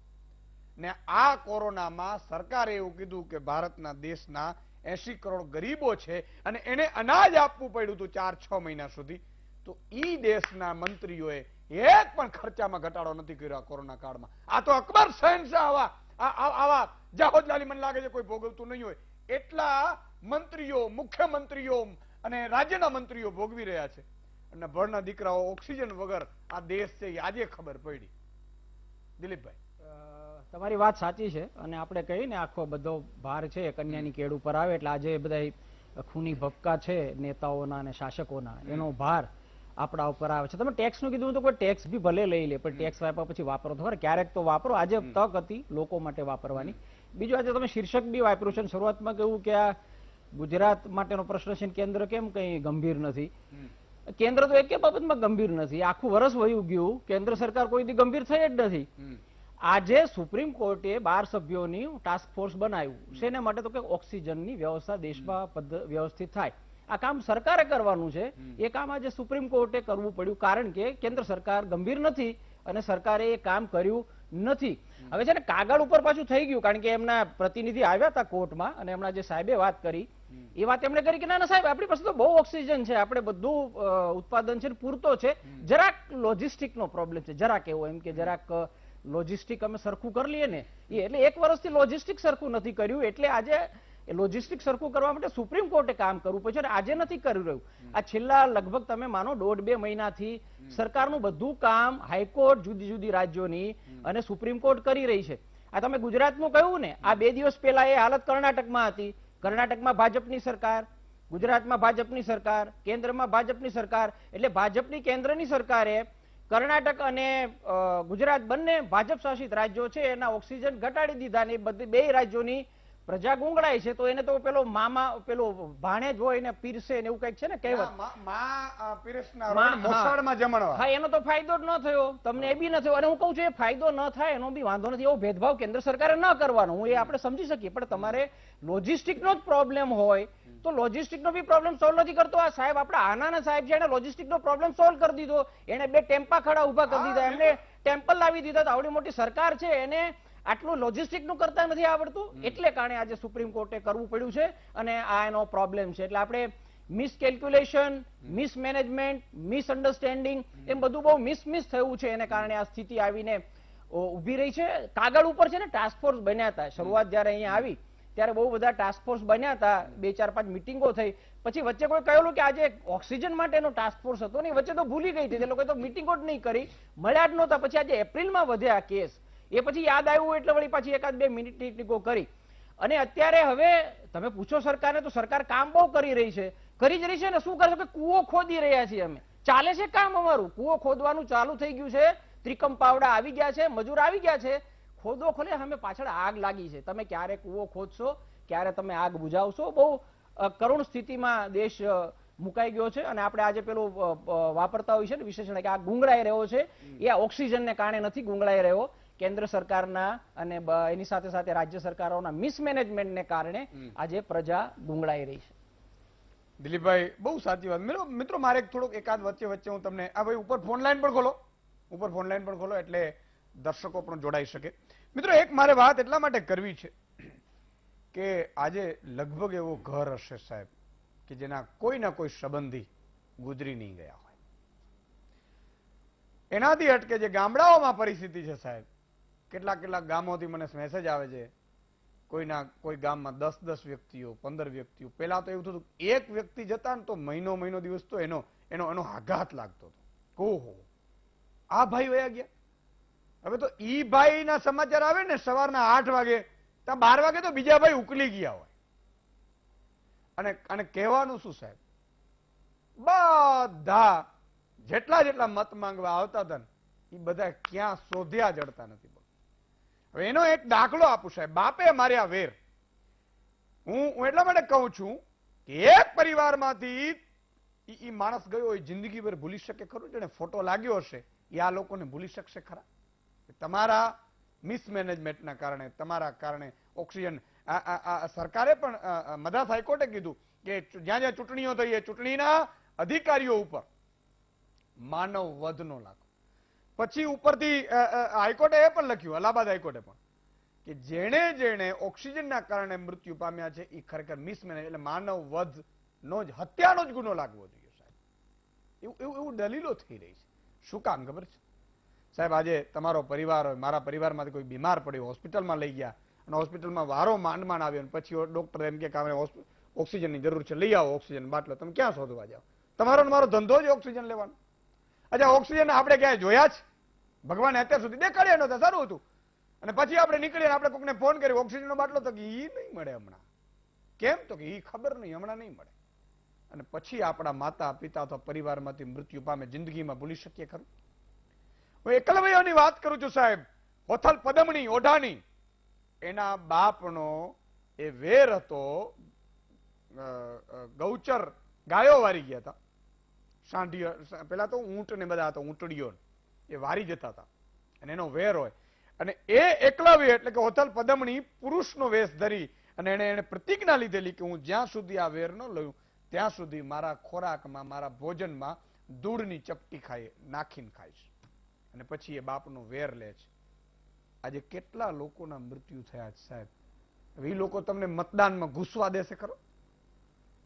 ને આ કોરોનામાં સરકારે એવું કીધું કે ભારતના દેશના 80 કરોડ ગરીબો છે અને એને અનાજ આપવું પડ્યું હતું 4-6 મહિના સુધી. તો ઈ દેશના મંત્રીઓએ એક પણ ખર્ચામાં ઘટાડો નથી કર્યો આ કોરોના કાળમાં. આ તો અકબર શહેનશાહ આવા જાહોદલાલી મને લાગે છે કોઈ ભોગવતું નહીં હોય એટલા મંત્રીઓ, મુખ્યમંત્રીઓ અને રાજ્યના મંત્રીઓ ભોગવી રહ્યા છે. અને ભણના દીકરાઓ ઓક્સિજન વગર આ દેશ છે એ આજે ખબર પડી. દિલીપભાઈ, તમારી વાત સાચી છે અને આપણે કહીએ ને આખો બધો ભાર છે કન્યાની કેડ ઉપર આવે એટલે આજે બધા ખૂની ભપકા છે નેતાઓના અને શાસકોના, એનો ભાર આપણા ઉપર આવે છે. તમે ટેક્સ નું કીધું તો કોઈ ટેક્સ બી ભલે લઈ લે, પણ ટેક્સ વાપ્યા પછી વાપરો તો ખરે, ક્યારેક તો વાપરો. આજે તક હતી લોકો માટે વાપરવાની. બીજું, આજે તમે શીર્ષક બી વાપર્યું છે, શરૂઆતમાં કહ્યું કે આ ગુજરાત માટેનો પ્રશ્ન છે, કેન્દ્ર કેમ કઈ ગંભીર નથી. કેન્દ્ર તો એક બાબતમાં ગંભીર નથી, આખું વર્ષ વયું ગયું, કેન્દ્ર સરકાર કોઈ દી ગંભીર થઈ જ નથી. આજે સુપ્રીમ કોર્ટે 12 સભ્યોની ટાસ્ક ફોર્સ બનાવ્યું શેને માટે? તો કે ઓક્સિજનની વ્યવસ્થા દેશમાં વ્યવસ્થિત થાય. આ કામ સરકારે કરવાનું છે. એ કામ આજે સુપ્રીમ કોર્ટે કરવું પડ્યું કારણ કે કેન્દ્ર સરકાર ગંભીર નથી અને સરકારે એ કામ કર્યું નથી. હવે છે ને કાગળ ઉપર પાછું થઈ ગયું, કારણ કે એમના પ્રતિનિધિ આવ્યા હતા કોર્ટમાં અને હમણાં જે સાહેબે વાત કરી એ વાત એમણે કરી કે ના ના સાહેબ આપણી પાસે તો બહુ ઓક્સિજન છે, આપણે બધું ઉત્પાદન છે પૂરતો છે, જરાક લોજિસ્ટિક નો પ્રોબ્લેમ છે, જરાક એવો એમ કે જરાક લોજિસ્ટિક અમે સરખું કરી લઈએ ને એટલે 1 વર્ષથી લોજિસ્ટિક સરખું નથી કર્યું, એટલે આજે લોજિસ્ટિક સરખું કરવા માટે સુપ્રીમ કોર્ટે કામ કરવું પડશે અને આજે નથી કરી રહ્યું. આ છેલ્લા લગભગ તમે માનો 1.5-2 મહિનાથી સરકારનું બધું કામ હાઈકોર્ટ જુદી જુદી રાજ્યોની અને સુપ્રીમ કોર્ટ કરી રહી છે. આ તમે ગુજરાતનું કહ્યું ને, આ 2 દિવસ પહેલા એ હાલત કર્ણાટકમાં હતી. કર્ણાટકમાં ભાજપની સરકાર, ગુજરાતમાં ભાજપની સરકાર, કેન્દ્રમાં ભાજપની સરકાર, એટલે ભાજપની કેન્દ્રની સરકારે કર્ણાટક અને ગુજરાત બંને ભાજપ શાસિત રાજ્યો છે એના ઓક્સિજન ઘટાડી દીધા ને બધી 2 રાજ્યોની પ્રજા ગુંગળાય છે. તો એને તો પેલો મામા પેલો ભાણેજ હોય ને પીરસે ને એવું કઈક છે ને કહેવત, હા એનો તો ફાયદો જ ન થયો, તમને એ બી ન થયો. અને હું કહું છું એ ફાયદો ન થાય એનો બી વાંધો નથી, એવો ભેદભાવ કેન્દ્ર સરકારે ન કરવાનો, હું એ આપણે સમજી શકીએ, પણ તમારે લોજિસ્ટિક નો જ પ્રોબ્લેમ હોય તો લોજિસ્ટિક નો બી પ્રોબ્લેમ સોલ્વ નથી કરતો. આ સાહેબ આપણા આનાના સાહેબ છે એને લોજિસ્ટિક નો પ્રોબ્લેમ સોલ્વ કરી દીધો, એને 2 ટેમ્પા ખડા ઉભા કરી દીધા, એમને ટેમ્પલ લાવી દીધા. તો આવડી મોટી સરકાર છે એને આટલું લોજિસ્ટિક નું કરતા નથી આવડતું, એટલે કારણે આજે સુપ્રીમ કોર્ટે કરવું પડ્યું છે અને આ એનો પ્રોબ્લેમ છે. એટલે આપણે મિસકેલ્ક્યુલેશન, મિસમેનેજમેન્ટ, મિસઅન્ડરસ્ટેન્ડિંગ એમ બધું બહુ મિસ થયું છે, એને કારણે આ સ્થિતિ આવીને ઉભી રહી છે. કાગળ ઉપર છે ને ટાસ્ક ફોર્સ બન્યા હતા, શરૂઆત જયારે અહીંયા આવી ત્યારે બહુ બધા ટાસ્ક ફોર્સ બન્યા હતા, 2-4-5 મિટિંગો થઈ, પછી વચ્ચે કોઈ કહેલું કે આજે ઓક્સિજન માટેનો ટાસ્ક ફોર્સ હતો ને વચ્ચે તો ભૂલી ગઈ હતી, એ લોકોએ તો મિટિંગો જ નહીં કરી, મળ્યા જ નહોતા. પછી આજે એપ્રિલમાં વધ્યા કેસ, એ પછી યાદ આવ્યું એટલે વળી પાછી 1-2 મિટિંગો કરી. અને અત્યારે હવે તમે પૂછો સરકારને તો સરકાર કામ બહુ કરી રહી છે, કરી જ રહી છે ને. શું કરે છે કે કૂવો ખોદી રહ્યા છીએ અમે, ચાલે છે કામ અમારું, કૂવો ખોદવાનું ચાલુ થઈ ગયું છે, ત્રિકમ પાવડા આવી ગયા છે, મજૂર આવી ગયા છે, ખોદો ખોલે અમે પાછળ આગ લાગી છે. તમે ક્યારે કૂવો ખોદશો, ક્યારે તમે આગ બુઝાવશો? બહુ કરુણ સ્થિતિમાં દેશ મુકાઈ ગયો છે. અને આપણે આજે પેલું વાપરતા હોય છે ને વિશેષણ કે આ ગુંગળાઈ રહ્યો છે, એ આ ઓક્સિજનને કારણે નથી ગુંગળાઈ રહ્યો, કેન્દ્ર સરકારના અને એની સાથે સાથે રાજ્ય સરકારોના મિસમેનેજમેન્ટને કારણે આજે પ્રજા ગુંગળાઈ રહી છે. દિલીપભાઈ બહુ સાચી વાત. મિત્રો મારે થોડોક એકાદ વચ્ચે હું તમને આ ભાઈ ઉપર ફોન લાઈન પણ ખોલો, એટલે દર્શકો પણ જોડાઈ શકે. મિત્રો એક મારે વાત એટલા માટે કરવી છે કે આજે લગભગ એવો ઘર હશે સાહેબ કે જેના કોઈ ના કોઈ સંબંધી ગુજરી નહીં ગયા હોય. એનાથી હટકે જે ગામડાઓમાં પરિસ્થિતિ છે સાહેબ, કેટલાક ગામોથી મને મેસેજ આવે છે, કોઈ ગામમાં 10 વ્યક્તિઓ, 15 વ્યક્તિઓ. પેલા તો એવું થતું એક વ્યક્તિ જતા ને તો મહિનો દિવસ તો એનો આઘાત લાગતો હતો, ઓહો આ ભાઈ વયા ગયા. હવે તો ઈ ભાઈ ના સમાચાર આવે ને સવારના 8 વાગે, ત્યાં 12 વાગે તો બીજા ભાઈ ઉકલી ગયા હોય. અને કહેવાનું શું સાહેબ, બધા જેટલા મત માંગવા આવતા હતા ને એ બધા ક્યાં શોધ્યા જડતા નથી. હવે એનો એક દાખલો આપું સાહેબ, બાપે માર્યા વેર. હું એટલા માટે કહું છું કે એક પરિવારમાંથી ઈ માણસ ગયો હોય, જિંદગીભર ભૂલી શકે ખરું? જેને ફોટો લાગ્યો હશે એ આ લોકોને ભૂલી શકશે ખરા? તમારા મિસમેનેજમેન્ટના કારણે, તમારા કારણે ઓક્સિજન. સરકારે પણ મદ્રાસ હાઈકોર્ટે કીધું કે જ્યાં ચૂંટણીઓ થઈ એ ચૂંટણીના અધિકારીઓ ઉપર માનવ વધનો લાગુ. પછી ઉપરથી હાઈકોર્ટે એ પણ લખ્યું, અલ્હાબાદ હાઈકોર્ટે પણ, કે જેણે ઓક્સિજનના કારણે મૃત્યુ પામ્યા છે એ ખરેખર મિસમેનેજ, એટલે માનવ વધનો જ, હત્યાનો જ ગુનો લાગવો જોઈએ સાહેબ. એવું દલીલો થઈ રહી છે. શું કામ ખબર છે સાહેબ? આજે તમારો પરિવાર હોય, મારા પરિવારમાંથી કોઈ બીમાર પડ્યો, હોસ્પિટલમાં લઈ ગયા અને હોસ્પિટલમાં વારો માંડ આવ્યો અને પછી ડોક્ટર એમ કે ઓક્સિજનની જરૂર છે, લઈ આવો ઓક્સિજન બાટલો. તમે ક્યાં શોધવા જાઓ? તમારો મારો ધંધો જ ઓક્સિજન લેવાનો. અચ્છા, ઓક્સિજન આપણે ક્યાંય જોયા છે? ભગવાને અત્યાર સુધી દેખાડ્યા નહોતા, સારું હતું. અને પછી આપણે નીકળીને આપણે કોકને ફોન કર્યો ઓક્સિજનનો બાટલો, તો કે ઈ નહીં મળે હમણાં. કેમ? તો કે ઈ ખબર નહીં, હમણાં નહીં મળે. અને પછી આપણા માતા પિતા અથવા પરિવારમાંથી મૃત્યુ પામે, જિંદગીમાં ભૂલી શકીએ ખરું? હું એકલવ્યની વાત કરું છું સાહેબ. હોથલ પદમણી ઓઢાની, એના બાપનો એ વેર હતો, ગૌચર ગાયો વારી ગયા હતા, સાંઢીઓ, પેલા તો ઊંટ ને બધા હતા, ઊંટડીઓ એ વારી જતા હતા અને એનો વેર હોય. અને એ એકલવ્ય એટલે કે હોથલ પદમણી પુરુષનો વેશ ધરી અને એને પ્રતિજ્ઞા લીધેલી કે હું જ્યાં સુધી આ વેર ન લઉં ત્યાં સુધી મારા ખોરાકમાં, મારા ભોજનમાં ધૂળની ચપટી નાખીને ખાઈશ. અને પછી એ બાપનો વેર લે છે. આજે કેટલા લોકોના મૃત્યુ થયા છે સાહેબ. હવે એ લોકો તમને મતદાનમાં ઘૂસવા દેશે ખરો?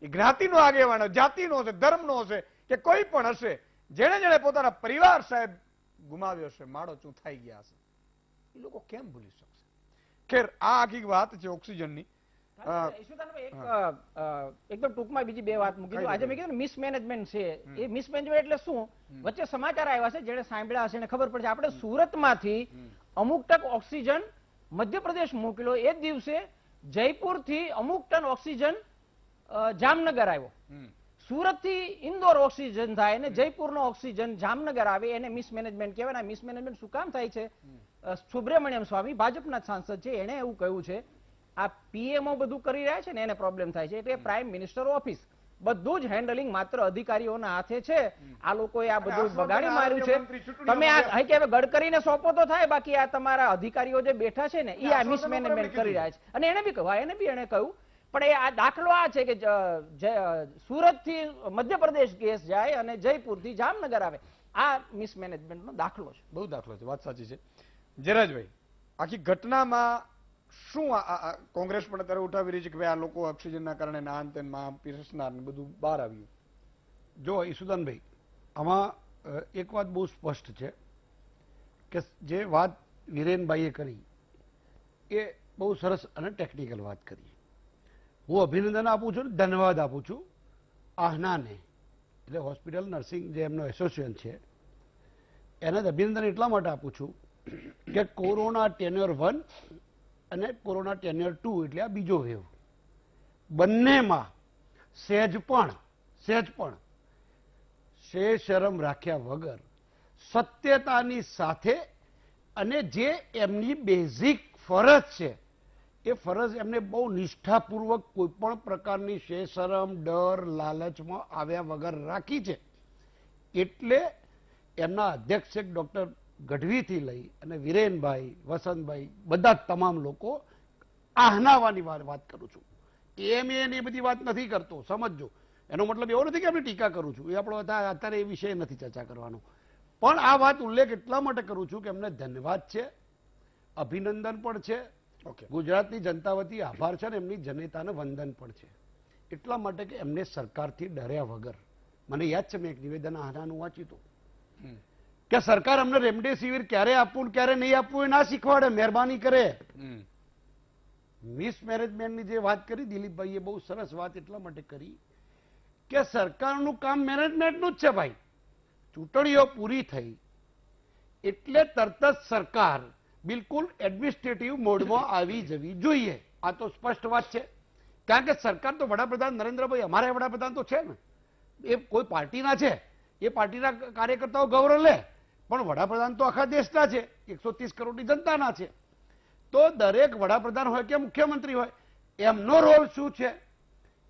એ જ્ઞાતિનો આગેવાન, જાતિનો હશે, ધર્મનો હશે કે કોઈ પણ હશે, જેણે પોતાના પરિવાર સાહેબ ગુમાવ્યો છે, માળો ચૂંથાઈ ગયા હશે, એ લોકો કેમ ભૂલી શકશે? ખેર, આ આખી વાત છે ઓક્સિજનની. એકદમ ટૂંકમાં બીજી બે વાત મૂકી દઉં. આજે મેં કીધું મિસમેનેજમેન્ટ છે. એ મિસમેનેજમેન્ટ એટલે શું? વચ્ચે સમાચાર આવ્યા છે, જેને સાંભળ્યા હશે એને ખબર પડશે. આપણે સુરતમાંથી અમુક ટક ઓક્સિજન મધ્યપ્રદેશ મોકલ્યો, એ જ દિવસે જયપુરથી અમુક ટન ઓક્સિજન જામનગર આવ્યો. સુરતથી ઇન્દોર ઓક્સિજન થાય અને જયપુરનો ઓક્સિજન જામનગર આવે, એને મિસમેનેજમેન્ટ કહેવાય. મિસમેનેજમેન્ટ શું કામ થાય છે? સુબ્રમણ્યમ સ્વામી, ભાજપના સાંસદ છે, એને એવું કહ્યું છે આ પીએમઓ બધું કરી રહ્યા છે ને એને પ્રોબ્લેમ થાય છે, એટલે પ્રાઇમ મિનિસ્ટર ઓફિસ બધું જ હેન્ડલિંગ માત્ર અધિકારીઓના હાથે છે. આ લોકોએ આ બધું બગાડી માર્યું છે. તમે આ કે હવે ગડકરીને સોંપો તો થાય, બાકી આ તમારા અધિકારીઓ જે બેઠા છે ને એ આ મિસમેનેજમેન્ટ કરી રહ્યા છે. અને એને બી કહ્યું પણ એ આ દાખલો આ છે કે સુરતથી મધ્યપ્રદેશ ગેસ જાય અને જયપુરથી જામનગર આવે. આ મિસમેનેજમેન્ટનો દાખલો છે. બહુ દાખલો છે, વાત સાચી છે. જયરાજભાઈ, આખી ઘટનામાં શું કોંગ્રેસ પણ અત્યારે ઉઠાવી રહી છે કે ભાઈ આ લોકો ઓક્સિજનના કારણે નાન પીરસનાર ને બધું બહાર આવ્યું? જો ઈસુદાનભાઈ, આમાં એક વાત બહુ સ્પષ્ટ છે કે જે વાત વિરેનભાઈએ કરી એ બહુ સરસ અને ટેકનિકલ વાત કરી. હું અભિનંદન આપું છું, ધન્યવાદ આપું છું આહનાને, એટલે હોસ્પિટલ નર્સિંગ જે એમનો એસોસિએશન છે એને અભિનંદન એટલા માટે આપું છું કે કોરોના ટેન્યુઅર 1 અને કોરોના ટેન્યુઅર 2 એટલે આ બીજો વેવ, બંનેમાં સહેજ પણ શરમ રાખ્યા વગર સત્યતાની સાથે અને જે એમની બેઝિક ફરજ છે એ ફરજ એમને બહુ નિષ્ઠાપૂર્વક કોઈ પણ પ્રકારની શરમ, ડર, લાલચમાં આવ્યા વગર રાખી છે. એટલે એમના અધ્યક્ષ ડોક્ટર ગઢવીથી લઈ અને વિરેનભાઈ, વસંતભાઈ, બધા તમામ લોકો આહનાવાની વાત કરું છું. એની બધી વાત નથી કરતો, સમજજો. એનો મતલબ એવો નથી કે આપણે ટીકા કરું છું, એ આપણો અત્યારે એ વિષય નથી ચર્ચા કરવાનો. પણ આ વાત ઉલ્લેખ એટલા માટે કરું છું કે એમને ધન્યવાદ છે, અભિનંદન પણ છે, ગુજરાતની જનતા વતી આભાર છે અને એમની જનતાને વંદન પણ છે. એટલા માટે કે એમને સરકારથી ડર્યા વગર, મને યાદ છે મેં એક નિવેદન આહનાનું વાંચ્યું હતું કે સરકાર અમને રેમડેસિવિર ક્યારે આપવું ક્યારે નહીં આપવું એ ના શીખવાડે, મહેરબાની કરે. મિસમેનેજમેન્ટની જે વાત કરી દિલીપભાઈએ, બહુ સરસ વાત એટલા માટે કરી કે સરકારનું કામ મેનેજમેન્ટનું જ છે ભાઈ. ચૂંટણીઓ પૂરી થઈ એટલે તરત જ સરકાર બિલકુલ એડમિનિસ્ટ્રેટિવ મોડમાં આવી જવી જોઈએ. આ તો સ્પષ્ટ વાત છે. કારણ કે સરકાર તો વડાપ્રધાન નરેન્દ્રભાઈ અમારા વડાપ્રધાન તો છે ને, એ કોઈ પાર્ટીના છે, એ પાર્ટીના કાર્યકર્તાઓ ગૌરવ લે, પણ વડાપ્રધાન તો આખા દેશના છે, 130 કરોડની જનતાના છે. તો દરેક વડાપ્રધાન હોય કે મુખ્યમંત્રી હોય, એમનો રોલ શું છે?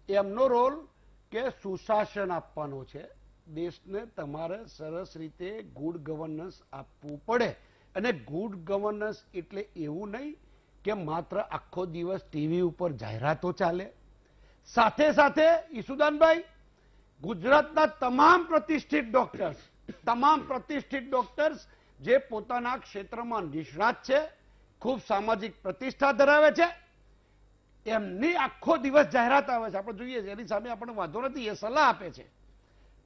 એમનો રોલ કે સુશાસન આપવાનો છે. દેશને તમારે સરસ રીતે ગુડ ગવર્નન્સ આપવું પડે. અને ગુડ ગવર્નન્સ એટલે એવું નહીં કે માત્ર આખો દિવસ ટીવી ઉપર જાહેરાતો ચાલે. સાથે સાથે ઈસુદાનભાઈ, ગુજરાતના તમામ પ્રતિષ્ઠિત ડોક્ટર્સ જે પોતાના ક્ષેત્રમાં નિષ્ણાત છે, ખૂબ સામાજિક પ્રતિષ્ઠા ધરાવે છે, એમની આખો દિવસ જાહેરાત આવે છે. આપણે જોઈએ છે, એની સામે આપણને વાંધો નથી, એ સલાહ આપે છે.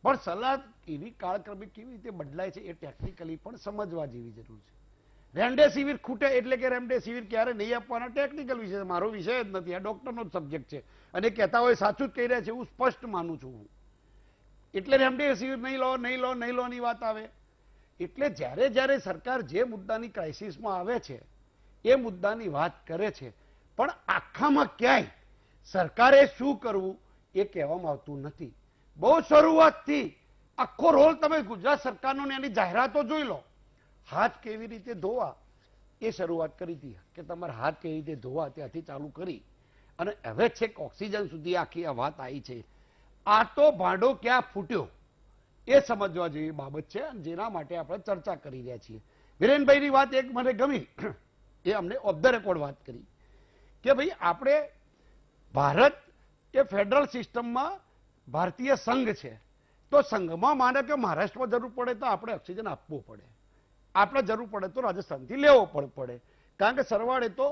પણ સલાહ એવી કાળક્રમિક કેવી રીતે બદલાય છે એ ટેકનિકલી પણ સમજવા જેવી જરૂર છે. રેમડેસિવિર ખૂટે એટલે કે રેમડેસિવિર ક્યારે નહીં આપવાના ટેકનિકલ વિષય છે, મારો વિષય જ નથી, આ ડોક્ટરનો જ સબ્જેક્ટ છે. અને કહેતા હોય સાચું જ કહી રહ્યા છે એવું સ્પષ્ટ માનું છું હું. એટલે રેમડેસિવિર નહીં લો ની વાત આવે. એટલે જ્યારે સરકાર જે મુદ્દાની ક્રાઇસિસમાં આવે છે એ મુદ્દાની વાત કરે છે, પણ આખામાં ક્યાંય સરકારે શું કરવું એ કહેવામાં આવતું નથી. બહુ શરૂઆતથી આખો રોલ તમે ગુજરાત સરકારનો એની જાહેરાતો જોઈ લો. હાથ કેવી રીતે ધોવા એ શરૂઆત કરી હતી કે તમારે હાથ કેવી રીતે ધોવા ત્યાંથી ચાલુ કરી અને હવે છેક ઓક્સિજન સુધી આખી આ વાત આવી છે. આ તો ભાંડો ક્યાં ફૂટ્યો એ સમજવા જેવી બાબત છે, જેના માટે આપણે ચર્ચા કરી રહ્યા છીએ. વિરેનભાઈની વાત એક મને ગમી, એ અમને ઓફ ધ રેકોર્ડ વાત કરી કે ભાઈ આપણે ભારત એ ફેડરલ સિસ્ટમમાં ભારતીય સંઘ છે, તો સંઘમાં માને કે મહારાષ્ટ્રમાં જરૂર પડે તો આપણે ઓક્સિજન આપવું પડે. આપણે જરૂર પડે તો રાજસ્થાનથી લેવો પણ પડે, કારણ કે સરવાળે તો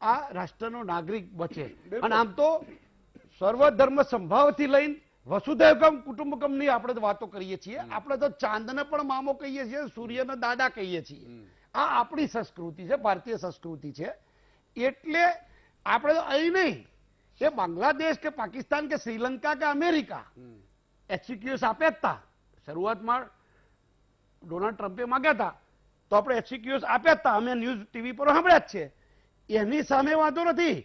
આ રાષ્ટ્રનો નાગરિક બચે. અને આમ તો સર્વધર્મ સંભાવથી લઈને વસુધૈવકમ કુટુંબકમની આપણે તો વાતો કરીએ છીએ. આપણે તો ચાંદને પણ મામો કહીએ છીએ, સૂર્યને દાદા કહીએ છીએ. આ આપણી સંસ્કૃતિ છે, ભારતીય સંસ્કૃતિ છે. એટલે આપણે તો અહીં નહીં, એ બાંગ્લાદેશ કે પાકિસ્તાન કે શ્રીલંકા કે અમેરિકા એક્સિક્યુઝ આપ્યા હતા. શરૂઆતમાં ડોનાલ્ડ ટ્રમ્પે માંગ્યા હતા તો આપણે એક્સિક્યુઝ આપ્યા હતા, અમે ન્યૂઝ ટીવી પર સાંભળ્યા જ છે. એની સામે વાંધો નથી.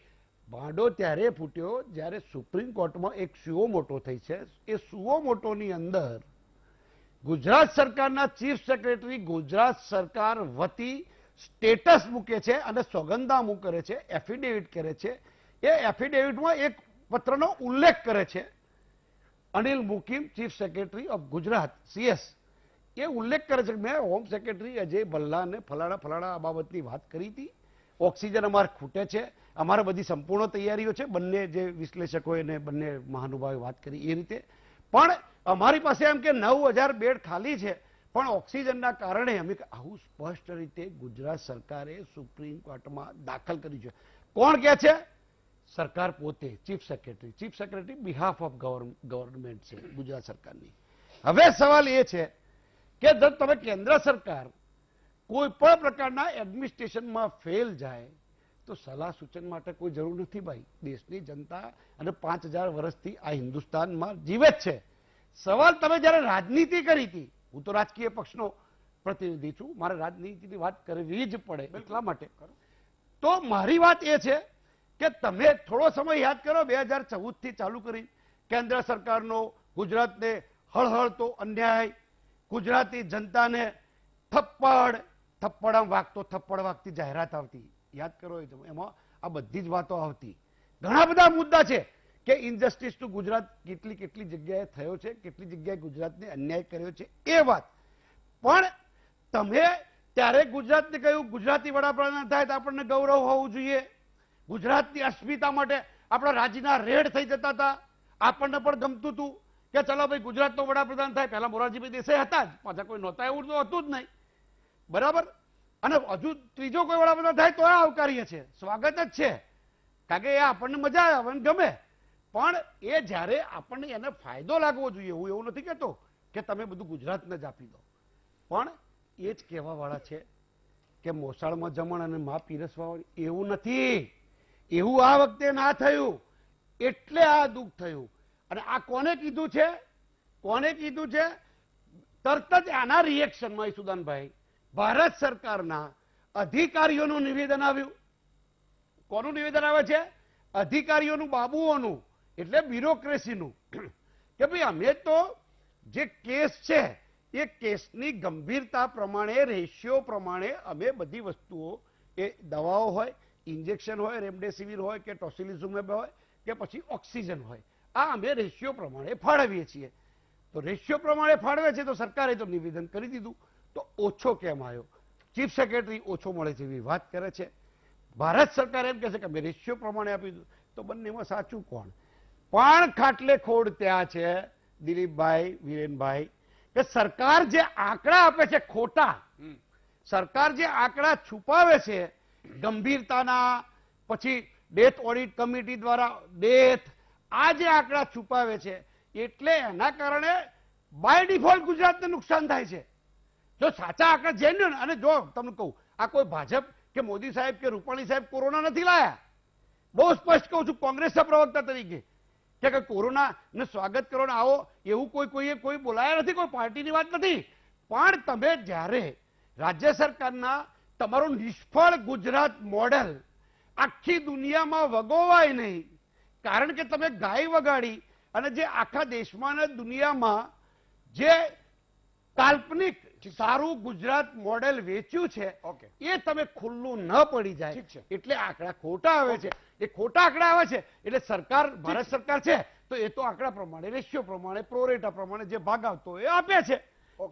ભાંડો ત્યારે ફૂટ્યો જ્યારે સુપ્રીમ કોર્ટમાં એક સુઓ મોટો થઈ છે. એ સુઓ મોટોની અંદર ગુજરાત સરકારના ચીફ સેક્રેટરી ગુજરાત સરકાર વતી સ્ટેટસ મૂકે છે અને સોગંદનામું કરે છે, એફિડેવિટ કરે છે. એ એફિડેવિટમાં એક પત્રનો ઉલ્લેખ કરે છે. Anil Mukim, chief secretary of Gujarat, CS, એ ઉલ્લેખ કરે છે કે મેં હોમ સેક્રેટરી અજય ભલ્લાને ફલાણા આ બાબતની વાત કરી હતી. ઓક્સિજન અમારે ખૂટે છે, અમારે બધી સંપૂર્ણ તૈયારીઓ છે. બંને જે વિશ્લેષકોએ અને બંને મહાનુભાવે વાત કરી એ રીતે. પણ અમારી પાસે એમ કે 9,000 બેડ ખાલી છે, પણ ઓક્સિજનના કારણે અમે આવું સ્પષ્ટ રીતે ગુજરાત સરકારે સુપ્રીમ કોર્ટમાં દાખલ કર્યું છે. કોણ કહે છે? સરકાર પોતે, chief secretary behalf of government છે ગુજરાત સરકારની. હવે સવાલ એ છે કે જો તમે કેન્દ્ર સરકાર કોઈ પણ પ્રકારના એડમિનિસ્ટ્રેશનમાં ફેલ જાય તો સલાહ સૂચન માટે કોઈ જરૂર નથી ભાઈ. દેશની જનતા અને 5,000 વર્ષથી આ હિન્દુસ્તાનમાં જીવે જ છે. સવાલ તમે જ્યારે રાજનીતિ કરી હતી, હું તો રાજકીય પક્ષનો પ્રતિનિધિ છું, મારે રાજનીતિની વાત કરવી જ પડે એટલા માટે, તો મારી વાત એ છે કે તમે થોડો સમય યાદ કરો 2014 થી ચાલુ કરી કેન્દ્ર સરકારનો ગુજરાતને હળહળતો અન્યાય, ગુજરાતી જનતાને થપ્પડ વાગતી જાહેરાત આવતી, યાદ કરો. એમાં આ બધી જ વાતો આવતી. ઘણા બધા મુદ્દા છે કે ઇનજસ્ટિસ ટુ ગુજરાત કેટલી જગ્યાએ થયો છે, કેટલી જગ્યાએ ગુજરાતને અન્યાય કર્યો છે એ વાત. પણ તમે ત્યારે ગુજરાતને કહ્યું ગુજરાતી વડાપ્રધાન થાય તો આપણને ગૌરવ હોવું જોઈએ, ગુજરાતની અસ્મિતા માટે આપણા રાજ્યના રેડ થઈ જતા હતા, આપણને પણ ગમતું હતું કે ચલો ભાઈ ગુજરાતનો વડાપ્રધાન થાય. પહેલા મોરારજીભાઈ દેસાઈ હતા જ, પાછા કોઈ નહોતા એવું તો હતું જ નહીં, બરાબર. અને હજુ ત્રીજો કોઈ વડાપ્રધાન થાય તો આવકારીએ છે, સ્વાગત જ છે, કારણ કે એ આપણને મજા આવે, આપણને ગમે. પણ એ જ્યારે આપણને એને ફાયદો લાગવો જોઈએ. હું એવું નથી કહેતો કે તમે બધું ગુજરાતને જ આપી દો, પણ એ જ કહેવા વાળા છે કે મોસાળમાં જમણ અને મા પીરસવા વાળી. એવું નથી, એવું આ વખતે ના થયું એટલે આ દુઃખ થયું. અને આ કોને કીધું છે? તરત જ આના રિએક્શનમાં ઈસુદાનભાઈ ભારત સરકારના અધિકારીઓનું નિવેદન આવ્યું. કોનું નિવેદન આવે છે? અધિકારીઓનું, બાબુઓનું, એટલે બ્યુરોક્રેસીનું, કે ભાઈ અમે તો જે કેસ છે એ કેસની ગંભીરતા પ્રમાણે, રેશિયો પ્રમાણે અમે બધી વસ્તુઓ, એ દવાઓ હોય, ઇન્જેક્શન હોય, રેમડેસિવિર હોય કે ટોસિલિઝુમેબ હોય કે પછી ઓક્સિજન હોય, આ અમે રેશિયો પ્રમાણે ફાળવીએ છીએ. તો રેશિયો પ્રમાણે ફાળવે છે તો સરકારે તો નિવેદન કરી દીધું. તો ઓછો કેમ આવ્યો? ચીફ સેક્રેટરી ઓછો મળે છે એવી વાત કરે છે, ભારત સરકાર એમ કહે છે કે અમે રેશિયો પ્રમાણે આપી દીધું. તો બંનેમાં સાચું કોણ? પણ ખાટલે ખોડ ત્યાં છે દિલીપભાઈ, વિરેનભાઈ, કે સરકાર જે આંકડા આપે છે ખોટા, સરકાર જે આંકડા છુપાવે છે ગંભીરતાના, પછી ડેથ ઓડિટ કમિટી દ્વારા ડેથ, આ જે આંકડા છુપાવે છે એટલે એના કારણે બાય ડિફોલ્ટ ગુજરાતને નુકસાન થાય છે. જો સાચા આંકડા જેન્યુઅન, અને જો તમને કહું, આ કોઈ ભાજપ કે મોદી સાહેબ કે રૂપાણી સાહેબ કોરોના નથી લાયા. બહુ સ્પષ્ટ કહું છું કોંગ્રેસના પ્રવક્તા તરીકે કે કોરોનાને સ્વાગત કરો ને આવો, એવું કોઈ બોલાયા નથી, કોઈ પાર્ટીની વાત નથી. પણ તમે જ્યારે રાજ્ય સરકારના તમારું નિષ્ફળ ગુજરાત મોડેલ આખી દુનિયામાં વગોવાય નહીં, કારણ કે તમે ગાય વગાડી અને જે આખા દેશમાં અને દુનિયામાં જે કાલ્પનિક સારું ગુજરાત મોડેલ વેચ્યું છે એ તમે ખુલ્લું ન પડી જાય એટલે આંકડા ખોટા આવે છે. એ ખોટા આંકડા આવે છે એટલે સરકાર, ભારત સરકાર છે તો એ તો આંકડા પ્રમાણે, રેશિયો પ્રમાણે, પ્રોરેટા પ્રમાણે જે ભાગ આવતો એ આપે છે.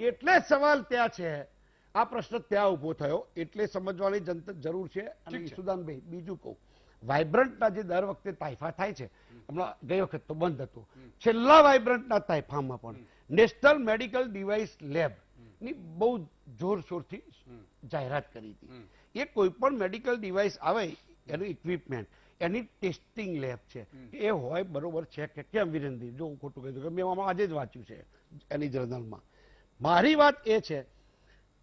એટલે સવાલ ત્યાં છે, આ પ્રશ્ન ત્યાં ઉભો થયો, એટલે સમજવાની જરૂર છે. અને ઈસુદાનભાઈ, બીજું કહું, વાઇબ્રન્ટના જે દર વખતે તાઇફા થાય છે, હમણાં ગઈ વખત તો બંધ હતું, છેલ્લા વાઇબ્રન્ટના તાઇફામાં પણ નેશનલ મેડિકલ ડિવાઇસ લેબ ની બહુ જોરશોરથી જાહેરાત કરી હતી. એ કોઈ પણ મેડિકલ ડિવાઇસ આવે એનું ઇક્વિપમેન્ટ એની ટેસ્ટિંગ લેબ છે એ હોય બરોબર છે કે કેમ વિરેનભાઈ? જો હું ખોટું કહી દઉં કે મેં આમાં આજે જ વાંચ્યું છે એની જર્નલમાં. મારી વાત એ છે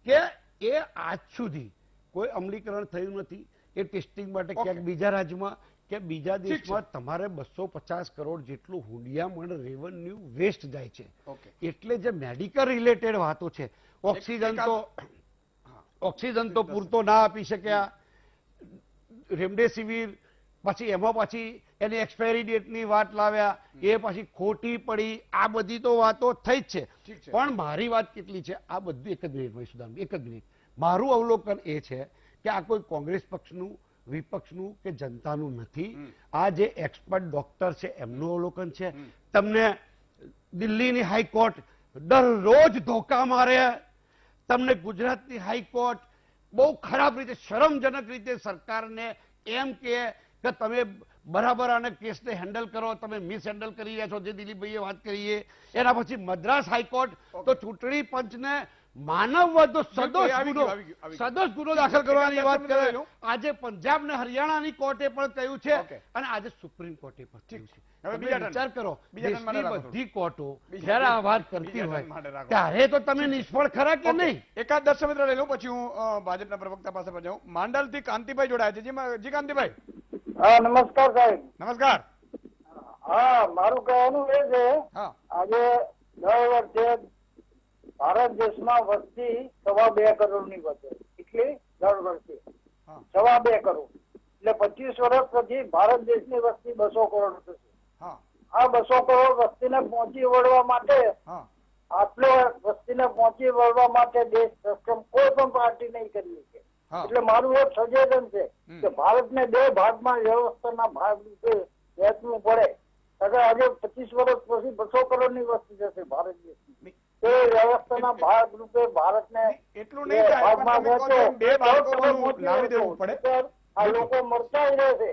કે એ આજ સુધી કોઈ અમલીકરણ થયું નથી. એ ટેસ્ટિંગ માટે ક્યાંક બીજા રાજ્યમાં કે બીજા દેશમાં તમારે 250 કરોડ જેટલું હુંડિયામણ રેવન્યુ વેસ્ટ જાય છે. એટલે જે મેડિકલ રિલેટેડ વાતો છે, ઓક્સિજન તો પૂરતો ના આપી શક્યા, રેમડેસિવિર પછી એમાં પછી એની એક્સપાયરી ડેટની વાત લાવ્યા, એ પછી ખોટી પડી. આ બધી તો વાતો થઈ જ છે. પણ મારી વાત કેટલી છે, આ બધું એક જ મિનિટ સુદામ, એક જ મિનિટ. મારું અવલોકન એ છે કે આ કોઈ કોંગ્રેસ પક્ષનું, વિપક્ષનું કે જનતાનું નથી. આ જે એક્સપર્ટ ડોક્ટર છે એમનું અવલોકન છે. તમને દિલ્હીની હાઈકોર્ટ દરરોજ ધોકા મારે. તમને ગુજરાતની હાઈકોર્ટ બહુ ખરાબ રીતે, શરમજનક રીતે સરકારને એમ કે તમે બરાબર આને કેસને હેન્ડલ કરો, તમે મિસ હેન્ડલ કરી રહ્યા છો, જે દિલીપભાઈએ વાત કરી. એના પછી મદ્રાસ હાઈકોર્ટ તો ચૂંટણી પંચને માનવવાદનો સદોષ ગુનો દાખલ કરવાની વાત કરે. આજે પંજાબ ને હરિયાણાની કોર્ટે પણ કહ્યું છે અને આજે સુપ્રીમ કોર્ટે પણ કહ્યું છે. વિચાર કરો, દેશની બધી કોર્ટો જ્યારે આ વાત કરતી હોય ત્યારે તો તમે નિષ્ફળ ખરા કે નહીં? એકાદ દર્શક મિત્ર લઈ લઉં, પછી હું ભાજપના પ્રવક્તા પાસે પણ જાઉં. માંડલથી કાંતિભાઈ જોડાયા છે. જી કાંતિભાઈ. હા, નમસ્કાર સાહેબ. નમસ્કાર. હા, મારું કહેવાનું એ છે, આજે 10 વર્ષે ભારત દેશમાં વસ્તી 2.25 કરોડની વધે. કેટલી? 10 વર્ષે 2.25 કરોડ. એટલે 25 વર્ષ પછી ભારત દેશની વસ્તી 200 કરોડ થશે. આ 200 કરોડ વસ્તીને પહોંચી વળવા માટે, આટલો વસ્તીને પહોંચી વળવા માટે દેશ સક્ષમ કોઈ પણ પાર્ટી નહીં કરી શકે. એટલે મારું એક સજેશન છે કે ભારતને 2 ભાગમાં વ્યવસ્થાના ભાગ રૂપે વહેંચવું પડે. આજે 25 વર્ષ પછી 200 કરોડની વસ્તી જશે ભારત દેશની. તે વ્યવસ્થાના ભાગ રૂપે ભારતને એટલું નહીં ભાગમાં વહેંચો. પડે. આ લોકો મરતા જ રહેશે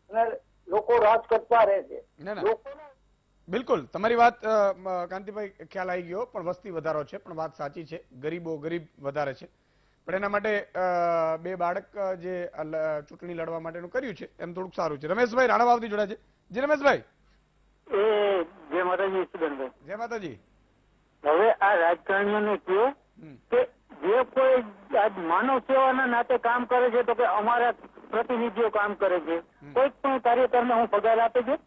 અને લોકો રાજ કરતા રહેશે. બિલકુલ તમારી વાત કાંતિભાઈ ખ્યાલ આવી ગયો. પણ વસ્તી વધારો છે, પણ વાત સાચી છે, ગરીબ વધારે છે. પણ એના માટે 2 બાળક જે ચૂંટણી લડવા માટેનું કર્યું છે એમ થોડુંક સારું છે. રમેશભાઈ રાણાવાવથી જોડાય છે. જી રમેશભાઈ. જય માતાજી સુદનભાઈ. જય માતાજી. હવે આ રાજકારણીઓને કહો કે જે કોઈ આજ માનવ સેવાના નાતે કામ કરે છે તો કે અમારા પ્રતિનિધિઓ કામ કરે છે. કોઈ પણ કાર્યકરને હું પગાર આપે છે?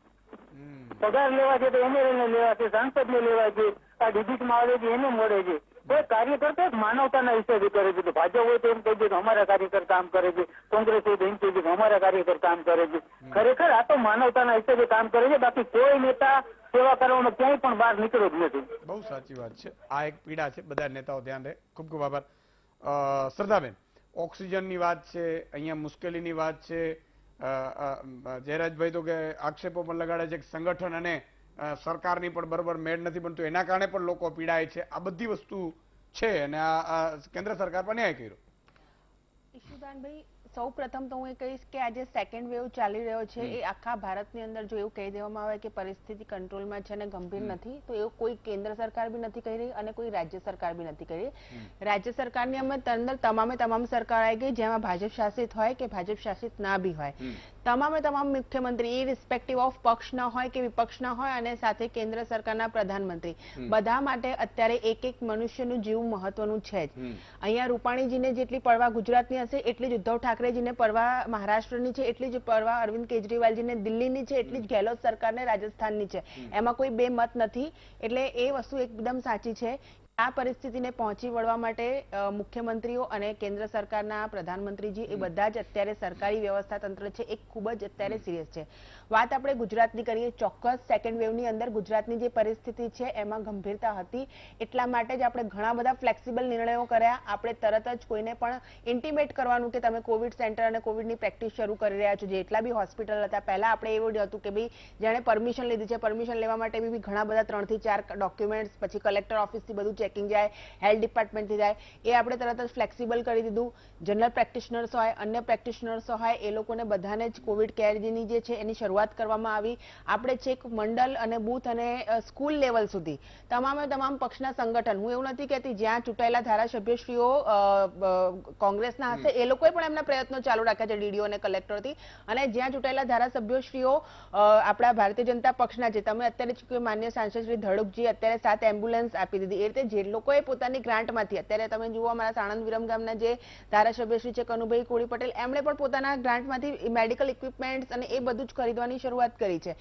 પગાર લેવા છે તો એમએલએ લેવા છે, સાંસદને લેવા છે, આ ડિબેટમાં આવે છે એને મળે છે. કોઈ કાર્યકર્તા માનવતાના હિસાબે કરે છે. તો ભાજપ હોય તો એમ કહી દે કે અમારા કાર્યકર કામ કરે છે, કોંગ્રેસ હોય તો એમ કહી દે કે અમારા કાર્યકર કામ કરે છે. ખરેખર આ તો માનવતાના હિસાબે કામ કરે છે. બાકી કોઈ નેતા સેવા કરવામાં ક્યાંય પણ બહાર નીકળ્યો જ નથી. બહુ સાચી વાત છે. આ એક પીડા છે, બધા નેતાઓ ધ્યાન રહે. ખૂબ ખૂબ આભાર. શ્રદ્ધાબેન, ઓક્સિજનની વાત છે, અહીંયા મુશ્કેલીની વાત છે. જયરાજભાઈ તો કે આક્ષેપો પણ લગાડે છે કે સંગઠન અને સરકારની પણ બરોબર મેળ નથી બનતું, એના કારણે પણ લોકો પીડાય છે. આ બધી વસ્તુ છે અને આ કેન્દ્ર સરકાર પણ ન્યાય કર્યો. ઈશુદાનભાઈ, સૌ પ્રથમ તો હું એ કહીશ કે આજે સેકન્ડ વેવ ચાલી રહ્યો છે એ આખા ભારતની અંદર જો એવું કહી દેવામાં આવે કે પરિસ્થિતિ કંટ્રોલમાં છે અને ગંભીર નથી, તો એવું કોઈ કેન્દ્ર સરકાર બી નથી કહી રહી અને કોઈ રાજ્ય સરકાર બી નથી કહી રહી. રાજ્ય સરકારની અંદર તમામ સરકાર આવી ગઈ જેમાં ભાજપ શાસિત હોય કે ભાજપ શાસિત ના બી હોય. તમામ મુખ્યમંત્રી ઇરિસ્પેક્ટિવ ઓફ પક્ષના હોય કે વિપક્ષના હોય અને સાથે કેન્દ્ર સરકારના પ્રધાનમંત્રી બધા માટે અત્યારે એક મનુષ્યનું જીવ મહત્વનું છે જ. અહીંયા રૂપાણીજીને જેટલી પડવા ગુજરાતની હશે એટલી જ ઉદ્ધવ ઠાકરેજીને પડવા મહારાષ્ટ્રની છે, એટલી જ પડવા અરવિંદ કેજરીવાલજીને દિલ્હીની છે, એટલી જ ગેહલોત સરકારને રાજસ્થાનની છે. એમાં કોઈ બે મત નથી. એટલે એ વસ્તુ એકદમ સાચી છે. આ પરિસ્થિતિને પહોંચી વળવા માટે મુખ્યમંત્રીઓ અને કેન્દ્ર સરકારના પ્રધાનમંત્રીજી એ બધા જ અત્યારે સરકારી વ્યવસ્થા તંત્ર છે એ ખૂબ જ અત્યારે સિરિયસ છે. વાત આપણે ગુજરાતની કરીએ, ચોક્કસ સેકન્ડ વેવની અંદર ગુજરાતની જે પરિસ્થિતિ છે એમાં ગંભીરતા હતી. એટલા માટે જ આપણે ઘણા બધા ફ્લેક્સિબલ નિર્ણયો કર્યા. આપણે તરત જ કોઈને પણ ઇન્ટિમેટ કરવાનું કે તમે કોવિડ સેન્ટર અને કોવિડની પ્રેક્ટિસ શરૂ કરી રહ્યા છો. જેટલા બી હોસ્પિટલ હતા પહેલા આપણે એવું જ હતું કે ભાઈ જેણે પરમિશન લીધી છે પરમિશન લેવા માટે બી ઘણા બધા 3 થી 4 ડોક્યુમેન્ટ્સ પછી કલેક્ટર ઓફિસથી બધું ચેકિંગ જાય, હેલ્થ ડિપાર્ટમેન્ટથી જાય, એ આપણે તરત જ ફ્લેક્સિબલ કરી દીધું. જનરલ પ્રેક્ટિશનર્સ હોય, અન્ય પ્રેક્ટિશનર્સ હોય, એ લોકોને બધાને જ કોવિડ કેરની જે છે એની શરૂઆત કરવામાં આવી. આપણે ચેક મંડળ અને બૂથ અને સ્કૂલ લેવલ સુધી તમામે તમામ પક્ષના સંગઠન, હું એવું નથી કહેતી જ્યાં ચૂંટાયેલા ધારાસભ્યશ્રીઓ કોંગ્રેસના હશે એ લોકોએ પણ એમના પ્રયત્નો ચાલુ રાખ્યા છે ડીડીઓ અને કલેક્ટરથી, અને જ્યાં ચૂંટાયેલા ધારાસભ્યશ્રીઓ આપણા ભારતીય જનતા પક્ષના છે, તમે અત્યારે ચૂક્યું માન્ય સાંસદ શ્રી ધડુકજી અત્યારે 7 એમ્બ્યુલન્સ આપી દીધી, એ રીતે જે લોકોએ પોતાની ગ્રાન્ટમાંથી, અત્યારે તમે જુઓ અમારા સાણંદ વિરમગામના જે ધારાસભ્યશ્રી છે કનુભાઈ કોળી પટેલ, એમણે પણ પોતાના ગ્રાન્ટમાંથી મેડિકલ ઇક્વિપમેન્ટ્સ અને એ બધું જ ખરીદવાની શરૂઆત કરી છે.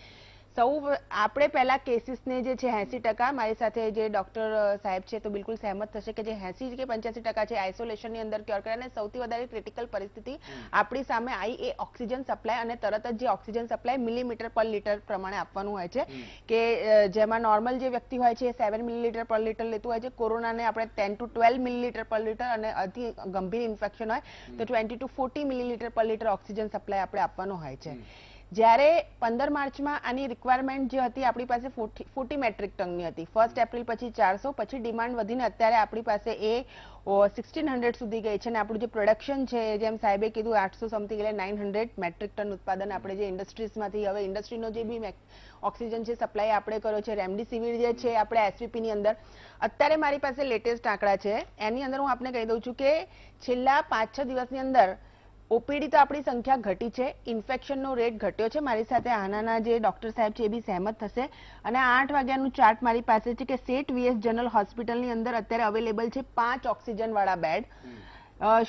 આપણે પહેલા કેસીસને જે છે 80%, મારી સાથે જે ડોક્ટર સાહેબ છે તો બિલકુલ સહેમત થશે કે જે 80 કે 85% છે આઇસોલેશનની અંદર ક્યોર કરે, અને સૌથી વધારે ક્રિટિકલ પરિસ્થિતિ આપણી સામે આવી એ ઓક્સિજન સપ્લાય, અને તરત જ જે ઓક્સિજન સપ્લાય મિલીમીટર પર લીટર પ્રમાણે આપવાનું હોય છે, કે જેમાં નોર્મલ જે વ્યક્તિ હોય છે એ 7 મિલીલીટર પર લીટર લેતું હોય છે, કોરોનાને આપણે 10 to 12 મિલીલીટર પર લીટર, અને અતિ ગંભીર ઇન્ફેક્શન હોય તો 20 to 40 મિલીલીટર પર લીટર ઓક્સિજન સપ્લાય આપણે આપવાનો હોય છે. જ્યારે 15 માર્ચમાં આની રિક્વાયરમેન્ટ જે હતી આપણી પાસે 40 મેટ્રિક ટનની હતી, 1 એપ્રિલ પછી 400, પછી ડિમાન્ડ વધીને અત્યારે આપણી પાસે એ 1600 સુધી ગઈ છે, અને આપણું જે પ્રોડક્શન છે જેમ સાહેબે કીધું 800 સમથિંગ એટલે 900 મેટ્રિક ટન ઉત્પાદન આપણે જે ઇન્ડસ્ટ્રીઝમાંથી, હવે ઇન્ડસ્ટ્રીનો જે બી ઓક્સિજન છે સપ્લાય આપણે કર્યો છે, રેમડેસિવિર જે છે આપણે એસવીપી ની અંદર, અત્યારે મારી પાસે લેટેસ્ટ આંકડા છે, એની અંદર હું આપને કહી દઉં છું કે છેલ્લા 5-6 દિવસની અંદર ઓપીડી તો આપણી સંખ્યા ઘટી છે, ઇન્ફેક્શનનો રેટ ઘટ્યો છે. મારી સાથે આનાના જે ડોક્ટર સાહેબ છે એ બી સહેમત થશે. અને 8 વાગ્યાનું ચાર્ટ મારી પાસે છે કે સેટ વીએસ જનરલ હોસ્પિટલની અંદર અત્યારે અવેલેબલ છે 5 ઓક્સિજન વાળા બેડ.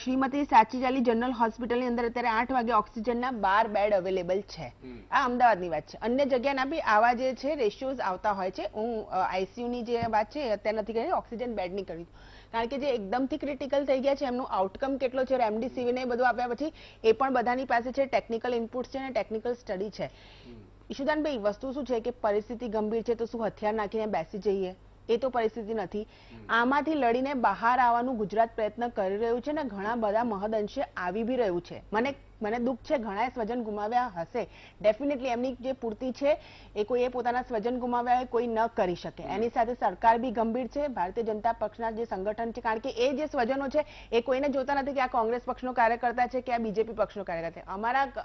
શ્રીમતી સાચીજાલી જનરલ હોસ્પિટલની અંદર અત્યારે 8 વાગે ઓક્સિજનના 12 બેડ અવેલેબલ છે. આ અમદાવાદની વાત છે. અન્ય જગ્યાના બી આવા જે છે રેશિયોઝ આવતા હોય છે. હું આઈસીયુની જે વાત છે અત્યારે નથી કરી, ઓક્સિજન બેડની કરી, કારણ કે જે એકદમથી ક્રિટિકલ થઈ ગયા છે એમનું આઉટકમ કેટલો છે, રેમડેસિવિર ને બધું આપ્યા પછી એ પણ બધાની પાસે છે, ટેકનિકલ ઇનપુટ્સ છે અને ટેકનિકલ સ્ટડી છે. ઈશુદાનભાઈ, વસ્તુ શું છે કે પરિસ્થિતિ ગંભીર છે તો શું હથિયાર નાખીને બેસી જઈએ? એ તો પરિસ્થિતિ નથી. આમાંથી લડીને બહાર આવવાનું ગુજરાત પ્રયત્ન કરી રહ્યું છે ને ઘણા બધા મહદઅંશે આવી બી રહ્યું છે. મને દુઃખ છે, ઘણા સ્વજન ગુમાવ્યા હશે, ડેફિનેટલી એમની જે પૂર્તિ છે એ કોઈએ પોતાના સ્વજન ગુમાવ્યા હોય કોઈ ન કરી શકે. એની સાથે સરકાર બી ગંભીર છે, ભારતીય જનતા પક્ષના જે સંગઠન છે, કારણ કે એ જે સ્વજનો છે એ કોઈને જોતા નથી કે આ કોંગ્રેસ પક્ષનો કાર્યકર્તા છે કે આ બીજેપી પક્ષનો કાર્યકર્તા છે.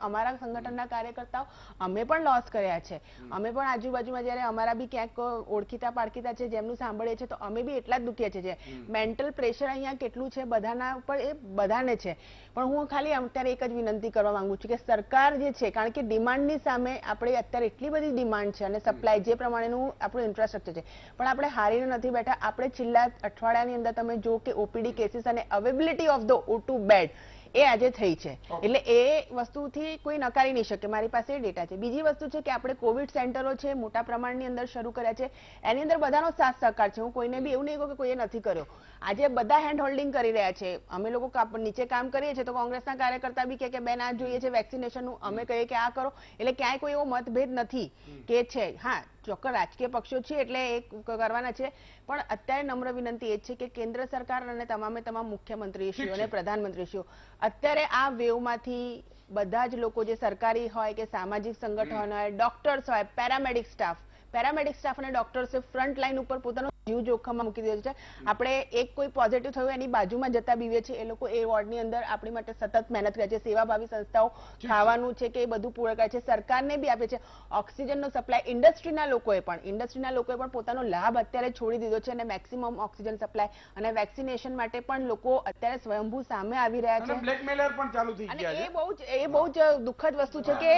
અમારા સંગઠનના કાર્યકર્તાઓ અમે પણ લોસ કર્યા છે, અમે પણ આજુબાજુમાં જયારે અમારા બી ક્યાંક ઓળખીતા પાડકીતા છે જેમનું સાંભળીએ છીએ તો અમે બી એટલા જ દુખીએ છીએ. મેન્ટલ પ્રેશર અહીંયા કેટલું છે બધાના ઉપર, એ બધાને છે. પણ હું ખાલી અત્યારે એક જ વિનંતી કરવા માંગુ છું કે સરકાર જે છે, કારણ કે ડિમાન્ડની સામે આપણે અત્યારે એટલી બધી ડિમાન્ડ છે અને સપ્લાય જે પ્રમાણેનું આપણું ઇન્ફ્રાસ્ટ્રક્ચર છે, પણ આપણે હારીને નથી બેઠા. આપણે છેલ્લા અઠવાડિયાની અંદર તમે જો કે ઓપીડી કેસીસ અને availability of the O2 bed એ આજે થઈ છે, એટલે એ વસ્તુથી કોઈ નકારી નહીં શકે. મારી પાસે એ ડેટા છે. બીજી વસ્તુ છે કે આપણે કોવિડ સેન્ટરો છે મોટા પ્રમાણની અંદર શરૂ કર્યા છે, એની અંદર બધાનો સાથ સહકાર છે. હું કોઈને બી એવું નહીં કહું કે કોઈએ નથી કર્યો. આજે બધા હેન્ડ હોલ્ડિંગ કરી રહ્યા છે. અમે લોકો નીચે કામ કરીએ છીએ તો કોંગ્રેસના કાર્યકર્તા બી કે બેન આ જોઈએ છે વેક્સિનેશનનું, અમે કહીએ કે આ કરો, એટલે ક્યાંય કોઈ એવો મતભેદ નથી કે છે. હા, ચોક્કસ રાજકીય પક્ષો છે એટલે એ કરવાના છે, પણ અત્યારે નમ્ર વિનંતી એ છે કે કેન્દ્ર સરકાર અને તમામે તમામ મુખ્યમંત્રીશ્રીઓ અને પ્રધાનમંત્રીશ્રીઓ અત્યારે આ વેવમાંથી બધા જ લોકો જે સરકારી હોય કે સામાજિક સંગઠન હોય, ડોક્ટર્સ હોય, પેરામેડિક સ્ટાફ અને ડોક્ટર્સે ફ્રન્ટ લાઈન ઉપર પોતાનો જીવ જોખમમાં મૂકી દીધો છે. આપણે એક કોઈ પોઝિટિવ થયું એની બાજુમાં જતા બીવે છે, એ લોકો એ વોર્ડની અંદર આપણી માટે સતત મહેનત કરે છે. સેવાભાવી સંસ્થાઓ ખાવાનું છે કે એ બધું પૂરું કરે છે, સરકારને બી આપે છે. ઓક્સિજનનો સપ્લાય ઇન્ડસ્ટ્રીના લોકોએ પણ પોતાનો લાભ અત્યારે છોડી દીધો છે, અને મેક્સિમમ ઓક્સિજન સપ્લાય અને વેક્સિનેશન માટે પણ લોકો અત્યારે સ્વયંભૂ સામે આવી રહ્યા છે. બ્લેકમેલર પણ ચાલુ થઈ ગયા છે. એ બહુ જ દુઃખદ વસ્તુ છે કે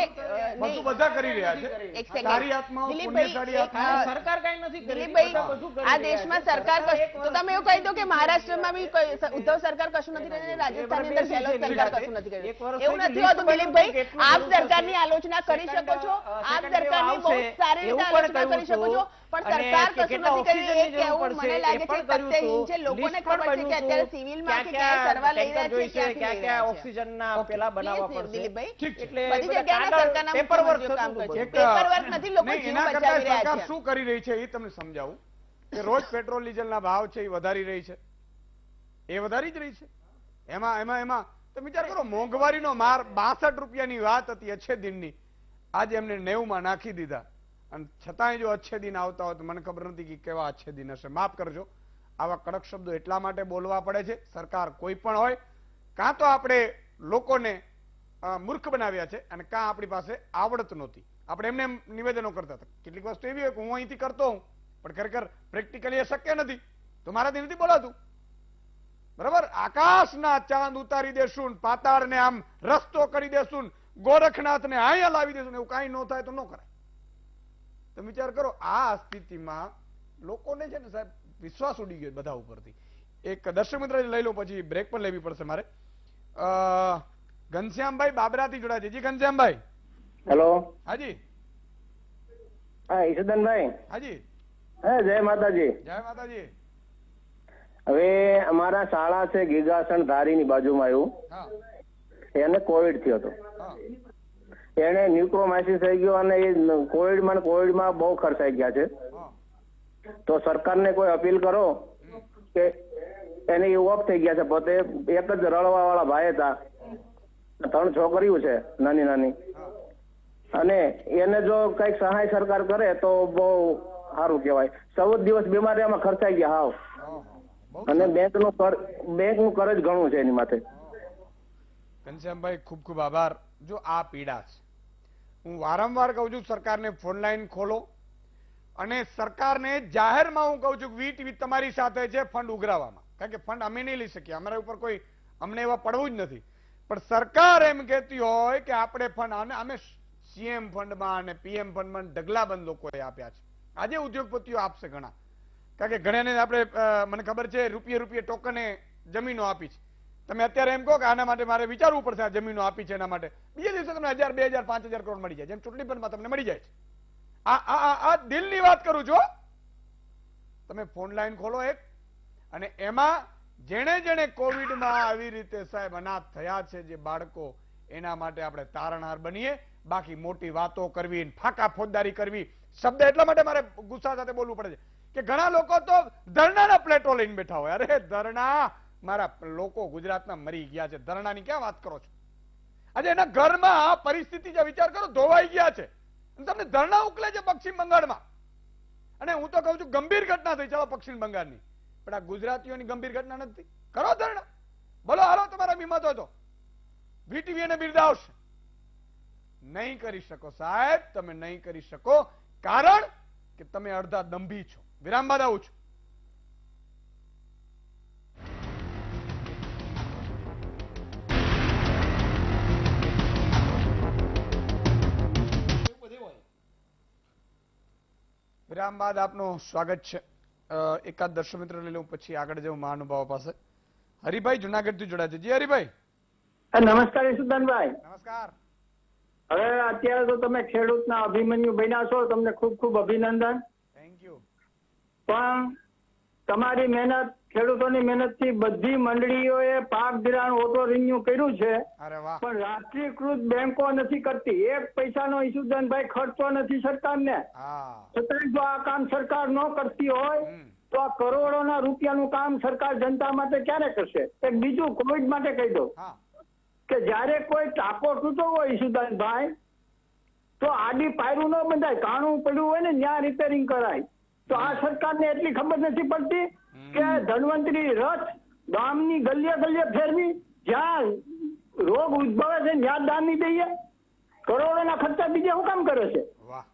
બધા કરી રહ્યા છે. એક સેકન્ડ, સરકાર કઈ નથી કરી. દિલીપભાઈ, આ દેશમાં સરકાર તો તમે એવું કહી દો કે મહારાષ્ટ્રમાં બી ઉદ્ધવ સરકાર કશું નથી કરી, રાજસ્થાનની અંદર ગેહલોત સરકાર કશું નથી કરી. એવું નથી હોતું દિલીપભાઈ. આપ સરકારની આલોચના કરી શકો છો, આપ સરકારની બહુ સારી રીતે આલોચના કરી શકો છો, પણ સરકાર કશું નથી કરી એ કહેવું મને લાગે છે તથ્યહીન છે. લોકોને ખબર છે કે અત્યારે સિવિલમાં કે ક્યાં સરવા લઈ રહ્યા છે, ક્યાંથી લઈ રહ્યા છે. ઓક્સિજનના પેલા બનાવવા પડશે. દિલીપભાઈ, એટલે બધી જગ્યાના સરકારના મુખ્યમંત્રીઓ કામ કરે છે. પેપરવર્ક નથી, લોકો જીવ બચાવી રહ્યા સરકાર છે. શું કરી રહી છે એ તમને સમજાવું કે રોજ પેટ્રોલ ડીઝલના ભાવ છે એ વધારી રહી છે, એ વધારી જ રહી છે. એમાં તમે વિચાર કરો, મોંઘવારીનો માર 62 રૂપિયાની વાત હતી અચ્છે દિનની, આજે એમને 90 માં નાખી દીધા. અને છતાંય જો અચ્છે દિન આવતા હોય તો મને ખબર નથી કે કેવા અચ્છે દિન હશે. માફ કરજો, આવા કડક શબ્દો એટલા માટે બોલવા પડે છે, સરકાર કોઈ પણ હોય, કાં તો આપણે લોકોને મૂર્ખ બનાવ્યા છે અને કાં આપણી પાસે આવડત નહોતી. આપણે એમને એમ નિવેદનો કરતા હતા. કેટલીક વસ્તુ એવી હોય કે હું અહીંથી કરતો હું, પણ ખરેખર પ્રેક્ટિકલી એ શક્ય નથી, તો મારાથી નથી બોલાતું. બરાબર, આકાશના ચાંદ ઉતારી દેશું, પાતાળને આમ રસ્તો કરી દેશું, ગોરખનાથને અહીંયા લાવી દેશું, એવું કાંઈ ન થાય તો ન કરાય. તો વિચાર કરો, આ સ્થિતિમાં લોકોને છે ને સાહેબ વિશ્વાસ ઉડી ગયો બધા ઉપરથી. એક દર્શક મિત્ર લઈ લો, પછી બ્રેક પણ લેવી પડશે મારે. ઘનશ્યામભાઈ બાબરાથી જોડાય છે. જી ઘનશ્યામભાઈ. હેલો. હાજી. હા ઈશુદાનભાઈ. હાજી. હા, જય માતાજી. જય માતાજી. હવે અમારા શાળા છે ગીગાસણ ધારીની બાજુમાં એવું, હા એને કોવિડ થયો હતો. હા એને ન્યુક્રોમાઇસિસ થઈ ગયો અને એ કોવિડમાં બહુ ખર્ચાઈ ગયા છે. હા તો સરકારને કોઈ અપીલ કરો કે એને એ ઓફ થઈ ગયા છે. પોતે એક જ રળવા વાળા ભાઈ હતા, 3 છોકરીઓ છે નાની નાની, અને એને જો કઈક સહાય સરકાર કરે તો બહુ સારું કહેવાય. 14 દિવસ બીમારીમાં ખર્ચાઈ ગયા હાવ, અને બેંકનું કરજ ઘણું છે એની માથે. ઘનશ્યામભાઈ ખૂબ ખૂબ આભાર. જો આ પીડા છે, હું વારંવાર કહું છું સરકારને ફોન લાઈન ખોલો, અને સરકારને જાહેરમાં હું કહું છું વીટ તમારી સાથે છે ફંડ ઉઘરાવવામાં, કારણ કે ફંડ અમે નહીં લઈ શકીએ, અમારા ઉપર કોઈ અમને એવા પડવું જ નથી. પણ સરકાર એમ કહેતી હોય કે આપણે ફંડ, અમે સીએમ ફંડમાં અને પીએમ ફંડમાં ઢગલાબંધ લોકોએ આપ્યા છે. આજે ઉદ્યોગપતિઓ આપશે ઘણા, કારણ કે ઘણાને આપણે મને ખબર છે રૂપિયે ટોકને જમીનો આપી છે. તમે અત્યારે એમ કહો કે આના માટે મારે વિચારવું પડશે, આ જમીનો આપી છે એના માટે, બીજા દિવસે તમને 1000, 2000, 5000 કરોડ મળી જાય, જેમ ચૂંટણી પંચમાં તમને મળી જાય છે. આ દિલની વાત કરું છું. તમે ફોન લાઈન ખોલો એક, અને એમાં જેણે કોવિડમાં આવી રીતે સાહેબ અનાથ થયા છે જે બાળકો, એના માટે આપણે તારણહાર બનીએ. બાકી મોટી વાતો કરવી, ફાકા ફોજદારી કરવી, શબ્દ એટલા માટે મારે ગુસ્સા સાથે બોલવું પડે છે કે ઘણા લોકો તો ધરણાના પ્લેટો લઈને બેઠા હોય. અરે ધરણા, મારા લોકો ગુજરાતના મરી ગયા છે, ધરણાની ક્યાં વાત કરો છો? આજે એના ઘરમાં પરિસ્થિતિ જે વિચાર કરો, ધોવાઈ ગયા છે, તમને ધરણા ઉકલે છે પશ્ચિમ બંગાળમાં. અને હું તો કહું છું ગંભીર ઘટના થઈ, ચાલો પશ્ચિમ બંગાળની, પણ આ ગુજરાતીઓની ગંભીર ઘટના નથી. કરો ધરણા, બોલો, હાલો તમારા હિંમત હોય તો વીટીવી એને બિરદાવશે. નહીં કરી શકો સાહેબ, તમે નહીં કરી શકો, કારણ કે તમે અડધા દંભી છો. વિરામ બાદ આવું છું. વિરામ બાદ આપનું સ્વાગત છે. એકાદ દર્શક મિત્ર લઈ લઉં, પછી આગળ જવું મહાનુભાવો પાસે. હરિભાઈ જુનાગઢ થી જોડાય છે. જી હરિભાઈ. નમસ્કાર ઈશુદાનભાઈ. નમસ્કાર. હવે અત્યારે તો તમે ખેડૂતના અભિમન્યુ બન્યા છો, તમને ખૂબ ખૂબ અભિનંદન. Thank you. પણ તમારી મહેનત, ખેડૂતોની મહેનતથી બધી મંડળીઓએ પાક ધિરાણ ઓટો રિન્યુ કર્યું છે, અરે વાહ. પણ રાષ્ટ્રીયકૃત બેંકો નથી કરતી. 1 પૈસાનો ઈશુદાનભાઈ ખર્ચો નથી સરકારને. હા. છતાં જો આ કામ સરકાર ન કરતી હોય તો આ કરોડોના રૂપિયાનું કામ સરકાર જનતા માટે ક્યારે કરશે? એક બીજું કોવિડ માટે કહી દઉં હા. કે જયારે કોઈ ટાંકો તૂટો હોય ઈશુદાનભાઈ, તો આડી પાયરું ન બંધાય, કાણું પડ્યું હોય ને ત્યાં રિપેરિંગ કરાય. તો આ સરકારને એટલી ખબર નથી પડતી કે ધન્વંતરી રથ ગામની ગલીએ ફેરવી, જ્યાં રોગ ઉદ્ભવે છે ત્યાં દાન દઈએ. કરોડોના ખર્ચા બીજે શું કામ કરે છે? વાહ.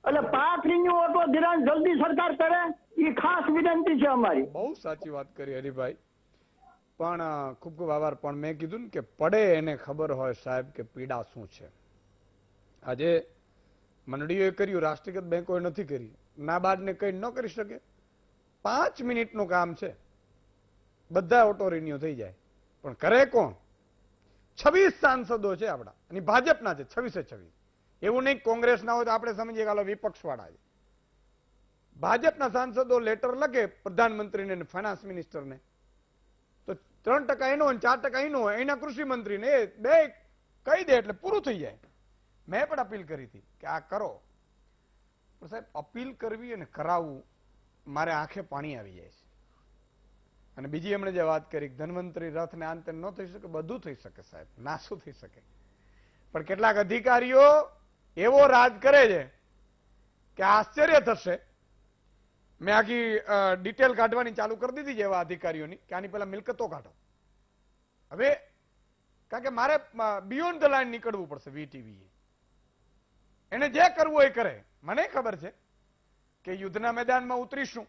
એટલે પાક રિન્યુ ઓટો ધિરાણ જલ્દી સરકાર કરે, એ ખાસ વિનંતી છે અમારી. બહુ સાચી વાત કરી હરિભાઈ. પણ ખૂબ ખૂબ આભાર. પણ મેં કીધું ને કે પડે એને ખબર હોય સાહેબ કે પીડા શું છે. આજે મંડળીઓએ કર્યું, રાષ્ટ્રીયકૃત બેંકોએ નથી કરી, નાબાર્ડને કઈ ન કરી શકે. 5 મિનિટનું કામ છે, બધા ઓટો રિન્યુ થઈ જાય. પણ કરે કોણ? 26 સાંસદો છે આપણા, અને ભાજપના છે 26. એવું નહીં કોંગ્રેસના હોય તો આપણે સમજીએ કે વિપક્ષ વાળા છે. ભાજપના સાંસદો લેટર લખે પ્રધાનમંત્રીને અને ફાઇનાન્સ મિનિસ્ટરને, તો 3% એનો 4% એનો હોય, એના કૃષિ મંત્રીને, એ બે કહી દે એટલે પૂરું થઈ જાય. મેં પણ અપીલ કરી હતી કે આ કરો, પણ સાહેબ અપીલ કરવી અને કરાવવું, મારે આંખે પાણી આવી જાય છે. અને બીજી એમણે જે વાત કરી ધન્વંતરી રથ ને આંતે ન થઈ શકે, બધું થઈ શકે સાહેબ, ના શું થઈ શકે. પણ કેટલાક અધિકારીઓ એવો રાજ કરે છે કે આશ્ચર્ય થશે. મેં આખી ડિટેલ કાઢવાની ચાલુ કરી દીધી છે એવા અધિકારીઓની કે આની પહેલા મિલકતો કાઢો. હવે કારણ કે મારે બિયોન્ડ ધ લાઈન નીકળવું પડશે. વીટીવી એને જે કરવું એ કરે. મને ખબર છે કે યુદ્ધના મેદાનમાં ઉતરીશું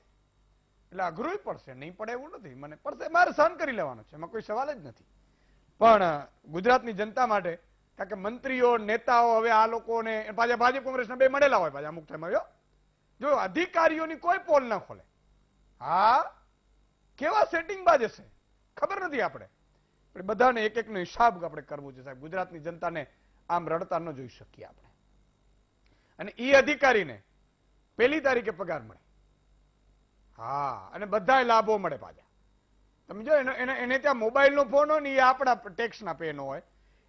એટલે અઘરું પડશે, નહીં પડે એવું નથી. મને પડશે, મારે સહન કરી લેવાનું છે, એમાં કોઈ સવાલ જ નથી. પણ ગુજરાતની જનતા માટે, કારણ કે મંત્રીઓ નેતાઓ હવે આ લોકોને પાછા ભાજપ કોંગ્રેસના બે મળેલા હોય પાછા અમુક ટાઈમ આવ્યો, જો અધિકારીઓની કોઈ પોલ ના ખોલે. હા, કેવા સેટિંગ બાજ હશે ખબર નથી. આપણે બધાને એક એકનો હિસાબ આપણે કરવો છે સાહેબ. ગુજરાતની જનતાને આમ રડતા ન જોઈ શકીએ આપણે. અને એ અધિકારીને 1 તારીખે પગાર મળે. હા, અને બધા લાભો મળે પાછા. તમે જો એને ત્યાં મોબાઈલનો ફોન હોય ને એ આપણા ટેક્સના પે નો હોય.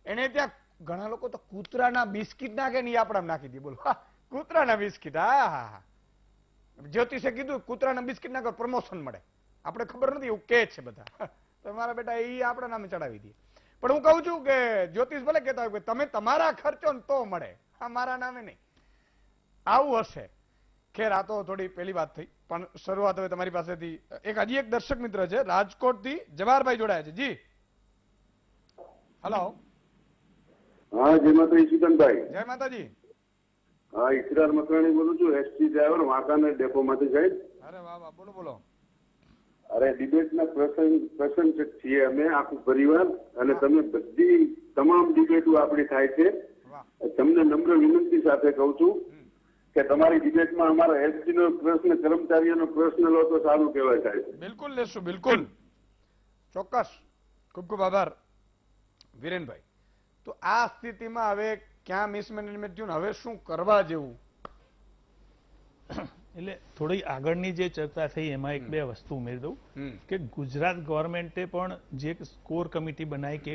એને ત્યાં ઘણા લોકો તો કૂતરાના બિસ્કિટ નાખે ને એ આપણા નાખી દે. બોલો, કૂતરાના બિસ્કિટ. હા હા હા, જ્યોતિષે કીધું કૂતરાના બિસ્કિટ નાખો પ્રમોશન મળે. આપણે ખબર નથી, એવું કે છે બધા. તો મારા બેટા એ આપણા નામે ચડાવી દે. પણ હું કહું છું કે જ્યોતિષ ભલે કહેતા હોય કે તમે તમારા ખર્ચો ને તો મળે, હા મારા નામે નહીં. આવું હશે. ખેર, આ તો થોડી પહેલી વાત થઈ, પણ શરૂઆત હવે તમારી પાસેથી. હજી એક દર્શક મિત્ર છે રાજકોટથી, જવાહરભાઈ જોડાયા છે. જી હલો. હા, જય માતા ઈશુદાનભાઈ. જય માતાજી. હા, ઈશરાર મકરાણી બોલું છું, એસટી ડ્રાઈવર, વાંકાનેર ડેપોમાંથી સાહેબ. અરે વાહ વાહ, બોલો બોલો. અરે ડિબેટના પ્રશંસક છીએ અમે, આખું પરિવાર, અને તમે બધી તમામ ડિબેટો આપણી થાય છે. તમને નમ્ર વિનંતી સાથે કહું છું કે તમારી ડિબેટમાં અમારા એસટી નો પ્રશ્ન, કર્મચારીઓનો પ્રશ્ન લો તો સારું કહેવાય સાહેબ. બિલકુલ લેશું, બિલકુલ, ચોક્કસ. ખૂબ ખૂબ આભાર વિરેનભાઈ. તો આ સ્થિતિમાં હવે ક્યાં મિસમેનેજમેન્ટ થયું, હવે શું કરવા જેવું? એટલે થોડી આગળની જે ચર્ચા થઈ એમાં એક બે વસ્તુ ઉમેરી દઉં કે ગુજરાત ગવર્મેન્ટે પણ જે કોર કમિટી બનાવી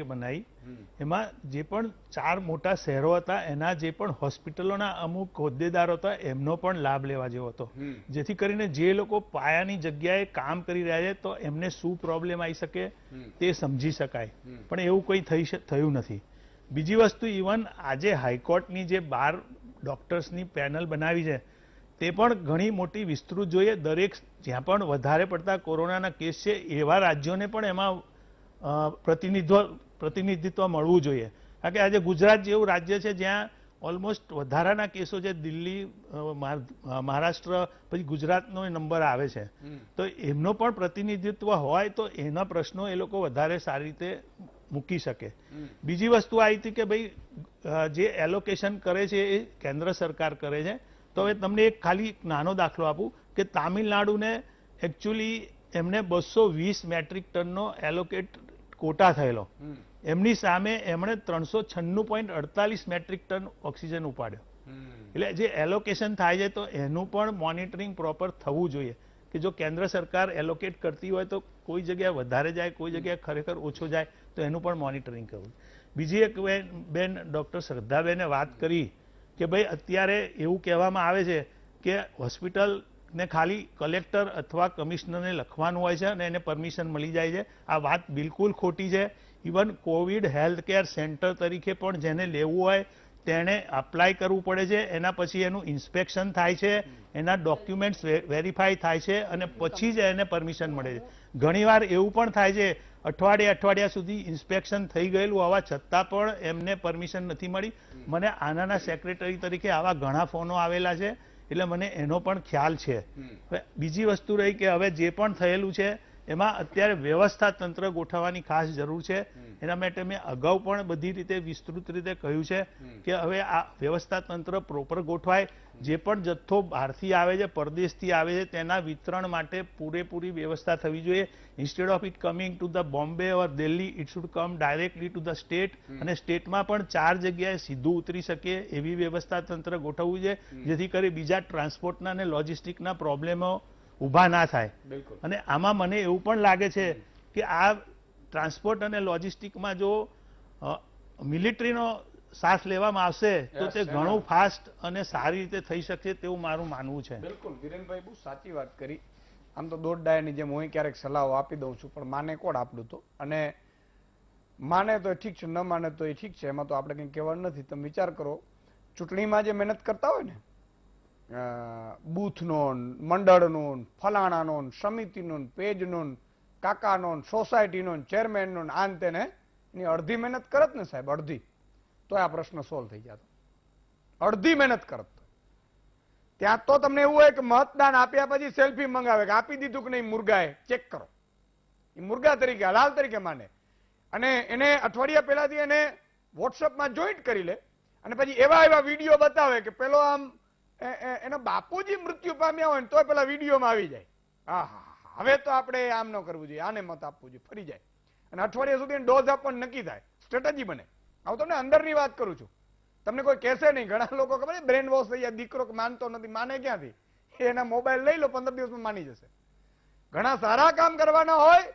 એમાં જે પણ 4 મોટા શહેરો હતા એના જે પણ હોસ્પિટલોના અમુક હોદ્દેદારો હતા એમનો પણ લાભ લેવા જેવો હતો, જેથી કરીને જે લોકો પાયાની જગ્યાએ કામ કરી રહ્યા છે તો એમને શું પ્રોબ્લેમ આવી શકે તે સમજી શકાય. પણ એવું કંઈ થયું નથી. બીજી વસ્તુ, ઇવન આજે હાઈકોર્ટની જે 12 ડોક્ટર્સની પેનલ બનાવી છે તે પણ ઘણી મોટી વિસ્તૃત જોઈએ. દરેક જ્યાં પણ વધારે પડતા કોરોનાના કેસ છે એવા રાજ્યોને પણ એમાં પ્રતિનિધિત્વ મળવું જોઈએ. કારણ કે આજે ગુજરાત જેવું રાજ્ય છે જ્યાં ઓલમોસ્ટ વધારાના કેસો છે, દિલ્હી, મહારાષ્ટ્ર, પછી ગુજરાતનો નંબર આવે છે. તો એમનો પણ પ્રતિનિધિત્વ હોય તો એના પ્રશ્નો એ લોકો વધારે સારી રીતે મૂકી શકે. બીજી વસ્તુ આવી હતી કે ભાઈ જે એલોકેશન કરે છે એ કેન્દ્ર સરકાર કરે છે. તો હવે તમને એક ખાલી નાનો દાખલો આપું કે તામિલનાડુને એકચ્યુઅલી એમને 220 મેટ્રિક ટનનો એલોકેટ કોટા થયેલો, એમની સામે એમણે 396.48 મેટ્રિક ટન ઓક્સિજન ઉપાડ્યો. એટલે જે એલોકેશન થાય છે તો એનું પણ મોનિટરિંગ પ્રોપર થવું જોઈએ કે જો કેન્દ્ર સરકાર એલોકેટ કરતી હોય તો કોઈ જગ્યાએ વધારે જાય, કોઈ જગ્યાએ ખરેખર ઓછો જાય, તો એનું પણ મોનિટરિંગ કરવું. બીજી એક બેન ડૉક્ટર શ્રદ્ધાબેને વાત કરી કે ભાઈ અત્યારે એવું કહેવામાં આવે છે કે હોસ્પિટલને ખાલી કલેક્ટર અથવા કમિશનરને લખવાનું હોય છે અને એને પરમિશન મળી જાય છે. આ વાત બિલકુલ ખોટી છે. Even Covid health care centre તરીકે પણ જેને લેવું હોય તેણે અપ્લાય કરવું પડે છે. એના પછી એનું ઇન્સ્પેક્શન થાય છે, એના ડોક્યુમેન્ટ્સ વેરીફાઈ થાય છે અને પછી જ એને પરમિશન મળે છે. ઘણીવાર એવું પણ થાય છે અઠવાડિયા સુધી ઇન્સ્પેક્શન થઈ ગયેલું હોવા છતાં પણ એમને પરમિશન નથી મળી. મને આનાના સેક્રેટરી તરીકે આવા ઘણા ફોનો આવેલા છે, એટલે મને એનો પણ ખ્યાલ છે. બીજી વસ્તુ રહી કે હવે જે પણ થયેલું છે એમાં અત્યારે વ્યવસ્થા તંત્ર ગોઠવવાની ખાસ જરૂર છે. એના માટે મેં અગાઉ પણ બધી રીતે વિસ્તૃત રીતે કહ્યું છે કે હવે આ વ્યવસ્થા તંત્ર પ્રોપર ગોઠવાય. જે પણ જથ્થો બહારથી આવે છે, પરદેશથી આવે છે, તેના વિતરણ માટે પૂરેપૂરી વ્યવસ્થા થવી જોઈએ. Instead of it coming to the Bombay or Delhi, it should come directly to the state, અને સ્ટેટમાં પણ 4 જગ્યાએ સીધું ઉતરી શકે એવી વ્યવસ્થા તંત્ર ગોઠવવું છે, જેથી કરી બીજા ટ્રાન્સપોર્ટના અને લોજિસ્ટિકના પ્રોબ્લેમો ઊભા ના થાય. અને આમાં મને એવું પણ લાગે છે કે આ ટ્રાન્સપોર્ટ અને લોજિસ્ટિકમાં જો મિલિટરીનો સાથ લેવામાં આવશે તો તે ઘણું ફાસ્ટ અને સારી રીતે થઈ શકશે તેવું મારું માનવું છે. બિલકુલ, વિરેનભાઈ બહુ સાચી વાત કરી. આમ તો દોઢ ડાયાની જેમ હું ક્યારેક સલાહો આપી દઉં છું, પણ માને કોણ આપણું તો, અને માને તો ઠીક છે, ન માને તો એ ઠીક છે, એમાં તો આપણે કંઈ કહેવાનું નથી. તમે વિચાર કરો, ચૂંટણીમાં જે મહેનત કરતા હોય ને બૂથનો મંડળનો ફલાણાનો સમિતિનો પેજનો કાકાનો સોસાયટીનો ચેરમેનનો આન તેને એની અડધી મહેનત કરત ને સાહેબ, અડધી, તો આ પ્રશ્ન સોલ્વ થઈ જતો. અડધી મહેનત કરત. ત્યાં તો તમને એવું હોય કે મતદાન આપ્યા પછી સેલ્ફી મંગાવે કે આપી દીધું કે નહીં મુર્ગાએ, ચેક કરો. એ મુર્ગા તરીકે હલાલ તરીકે માને અને એને અઠવાડિયા પહેલાથી એને વોટ્સઅપમાં જોઈન્ટ કરી લે અને પછી એવા વિડીયો બતાવે કે પેલો આમ એના બાપુજી મૃત્યુ પામ્યા હોય ને તોય પેલા વિડીયોમાં આવી જાય. હા, હવે તો આપણે આમ ન કરવું જોઈએ, આને મત આપવું જોઈએ, ફરી જાય અને અઠવાડિયા સુધી ડોઝ આપવાનું નક્કી થાય, સ્ટ્રેટેજી બને. હું તમને અંદરની વાત કરું છું, તમને કોઈ કહેશે નહીં. ઘણા લોકો ખબર બ્રેન વોશ થઈ જાય, દીકરો માનતો નથી, માને ક્યાંથી? એના મોબાઈલ લઈ લો, 15 દિવસમાં માની જશે. ઘણા સારા કામ કરવાના હોય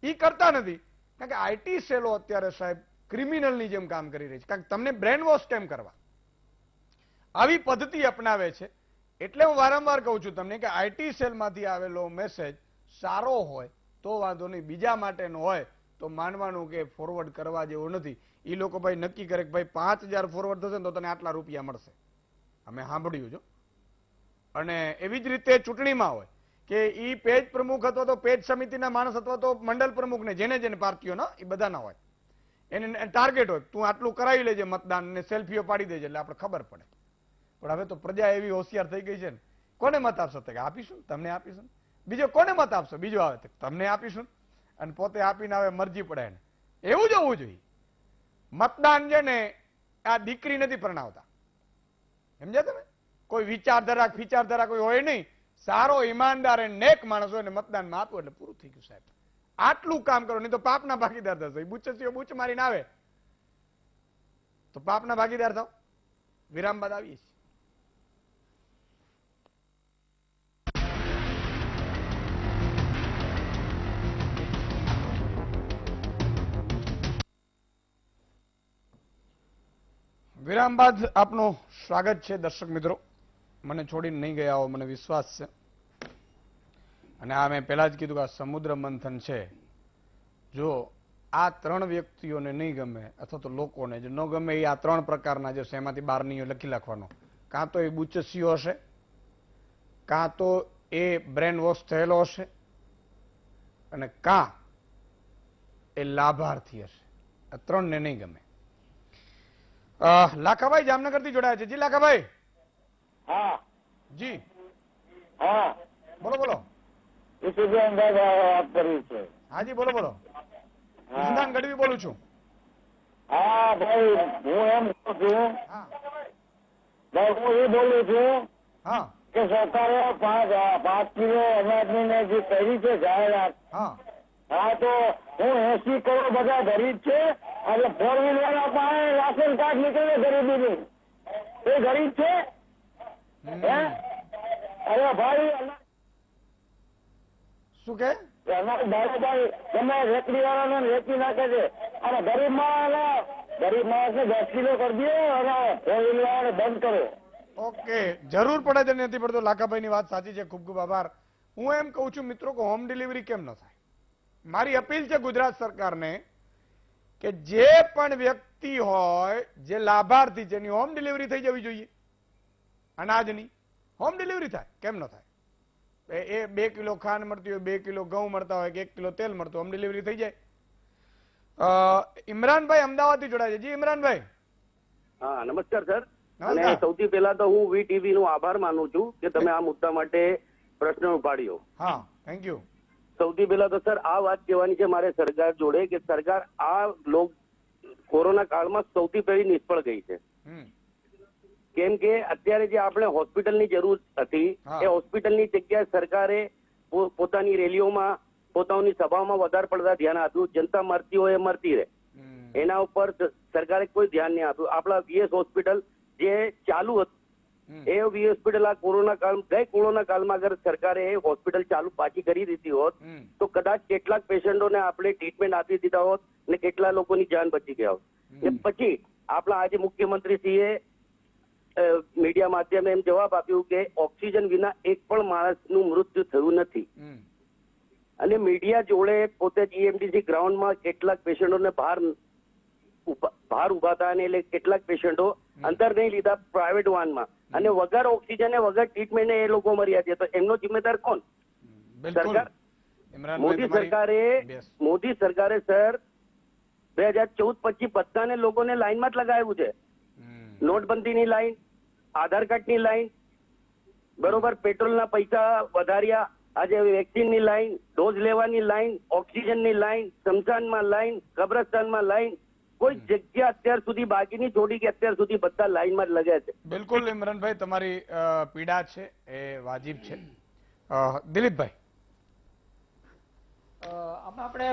એ કરતા નથી, કારણ કે આઈટી સેલો અત્યારે સાહેબ ક્રિમિનલની જેમ કામ કરી રહી છે, કારણ કે તમને બ્રેન વોશ કેમ કરવા આવી પદ્ધતિ અપનાવે છે. એટલે હું વારંવાર કહું છું તમને કે આઈટી સેલમાંથી આવેલો મેસેજ સારો હોય તો વાંધો નહીં, બીજા માટેનો હોય તો માનવાનું કે ફોરવર્ડ કરવા જેવો નથી. એ લોકો ભાઈ નક્કી કરે કે ભાઈ 5000 ફોરવર્ડ થશે ને તો તને આટલા રૂપિયા મળશે. અમે સાંભળ્યું છો. અને એવી જ રીતે ચૂંટણીમાં હોય કે ઈ પેજ પ્રમુખ અથવા તો પેજ સમિતિના માણસ અથવા તો મંડળ પ્રમુખને જેને પાર્ટીઓના એ બધાના હોય, એને ટાર્ગેટ હોય, તું આટલું કરાવી લેજે મતદાન ને સેલ્ફીઓ પાડી દેજે એટલે આપણે ખબર પડે. પણ હવે તો પ્રજા એવી હોશિયાર થઈ ગઈ છે ને, કોને મત આપશો? આપીશું, તમને આપીશું. બીજો કોને મત આપશો? બીજો આવે તમને આપીશું, અને પોતે આપીને આવે મરજી પડે એને. એવું જ હોવું જોઈએ. મતદાન છે ને આ દીકરી નથી પરણાવતા, સમજ્યા તમે? કોઈ વિચારધારા ફીચારધારા કોઈ હોય નહીં, સારો ઈમાનદાર અને નેક માણસ હોય ને મતદાનમાં આપો એટલે પૂરું થઈ ગયું સાહેબ. આટલું કામ કરો, નહીં તો પાપના ભાગીદાર થશે. બુચસીઓ બુચ મારીને આવે તો પાપના ભાગીદાર થાવ. વિરામ બાદ આવીએ છીએ. વિરામ બાદ આપનું સ્વાગત છે દર્શક મિત્રો. મને છોડીને નહીં ગયા હો મને વિશ્વાસ છે. અને આ મેં પહેલા જ કીધું કે આ સમુદ્ર મંથન છે. જો આ 3 વ્યક્તિઓને નહીં ગમે અથવા તો લોકોને જે ન ગમે એ આ 3 પ્રકારના જે છે એમાંથી 12 નહીં લખી લખવાનો. કાં તો એ બુચસીઓ હશે, કાં તો એ બ્રેન વોશ થયેલો હશે, અને કાં એ લાભાર્થી હશે. આ 3 ને નહીં ગમે. લાખાભાઈ જામનગર થી જોડાયા છે. જી લાખાભાઈ. હા જી હા બોલો બોલો. વાત કરી છે. હાજી બોલો બોલો. ઈસદાન ગઢવી બોલું છું. હા ભાઈ હું એમ કહું છું, હા ભાઈ હું એ બોલું છું હા કે સરકારે 5 કિલો અનાજની ને જે કરી છે જાહેરાત, હા હા તો હું 80 કરોડ બધા ગરીબ છે અને 4 વ્હીલ વાળા પાસે રાશન કાર્ડ નીકળે ગરીબીનું, એ ગરીબ છે? હે? અરે ભાઈ શું કે અનાજ ભાઈ તમે રેકડી વાળાને રેકી નાખે છે અને ગરીબ માણસને 10 કિલો કરી દો અને 4 વ્હીલ વાળાને બંધ કરો. ઓકે, જરૂર પડે છે નથી પડતો. લાખાભાઈની વાત સાચી છે, ખૂબ ખૂબ આભાર. હું એમ કહું છું મિત્રો કે હોમ ડિલિવરી કેમ ન થાય. મારી અપીલ છે ગુજરાત સરકારને કે જે પણ વ્યક્તિ હોય જે લાભાર્થી છે એની હોમ ડિલિવરી થઈ જવી જોઈએ. અનાજની હોમ ડિલિવરી થાય, કેમ ન થાય? એ 2 કિલો ખાંડ મળતી હોય, 2 કિલો ઘઉં મળતા હોય કે 1 કિલો તેલ મળતું, હોમ ડિલિવરી થઈ જાય. ઇમરાનભાઈ અમદાવાદ થી જોડાય છે. જી ઇમરાનભાઈ. હા નમસ્કાર સર. અને સૌથી પહેલા તો હું વીટીવી નો આભાર માનું છું કે તમે આ મુદ્દા માટે પ્રશ્ન ઉપાડ્યો. હા થેન્ક યુ. સૌથી પહેલા તો સર આ વાત કહેવાની છે મારે સરકાર જોડે કે સરકાર આ કોરોના કાળમાં સૌથી પહેલી નિષ્ફળ ગઈ છે. કેમ કે અત્યારે જે આપણે હોસ્પિટલની જરૂર હતી એ હોસ્પિટલની જગ્યાએ સરકારે પોતાની રેલીઓમાં પોતાની સભાઓમાં વધારે પડતા ધ્યાન આપ્યું. જનતા મરતી હોય એ મરતી રહે એના ઉપર સરકારે કોઈ ધ્યાન નહીં આપ્યું. આપણા વીએસ હોસ્પિટલ જે ચાલુ હતું એ વી હોસ્પિટલ આ કોરોના કાળમાં અગર સરકારે એ હોસ્પિટલ ચાલુ પાછી કરી દીધી હોત તો કદાચ કેટલાક પેશન્ટોને આપણે ટ્રીટમેન્ટ આપી દીધા હોત ને કેટલા લોકોની જાન બચી ગયા હોત. ને પછી આપણા આજે મુખ્યમંત્રીશ્રીએ મીડિયા માધ્યમે એમ જવાબ આપ્યું કે ઓક્સિજન વિના એક પણ માણસનું મૃત્યુ થયું નથી. અને મીડિયા જોડે પોતે જીએમડીસી ગ્રાઉન્ડમાં કેટલાક પેશન્ટોને બહાર બહાર ઉભા હતા અને એટલે કેટલાક પેશન્ટો અંદર નહીં લીધા પ્રાઇવેટ વાનમાં અને વગર ઓક્સિજન વગર ટ્રીટમેન્ટ એ લોકો મર્યા છે. તો એમનો જિમ્મેદાર કોણ? સરકાર. મોદી સરકારે સર 2014-25 બધાને લોકોને લાઈનમાં જ લગાવ્યું છે. નોટબંધીની લાઈન, આધાર કાર્ડની લાઈન, બરોબર, પેટ્રોલના પૈસા વધાર્યા, આજે વેક્સિનની લાઈન, ડોઝ લેવાની લાઈન, ઓક્સિજનની લાઈન, સ્મશાનમાં લાઈન, કબ્રસ્તાનમાં લાઈન, કોઈ જગ્યા અત્યાર સુધી બાકી નહીં છોડી કે અત્યાર સુધી બધા લાઈનમાં જ લગ્યા છે. બિલકુલ ઇમરાનભાઈ, તમારી પીડા છે એ વાજિબ છે. દિલીપભાઈ, આમાં આપણે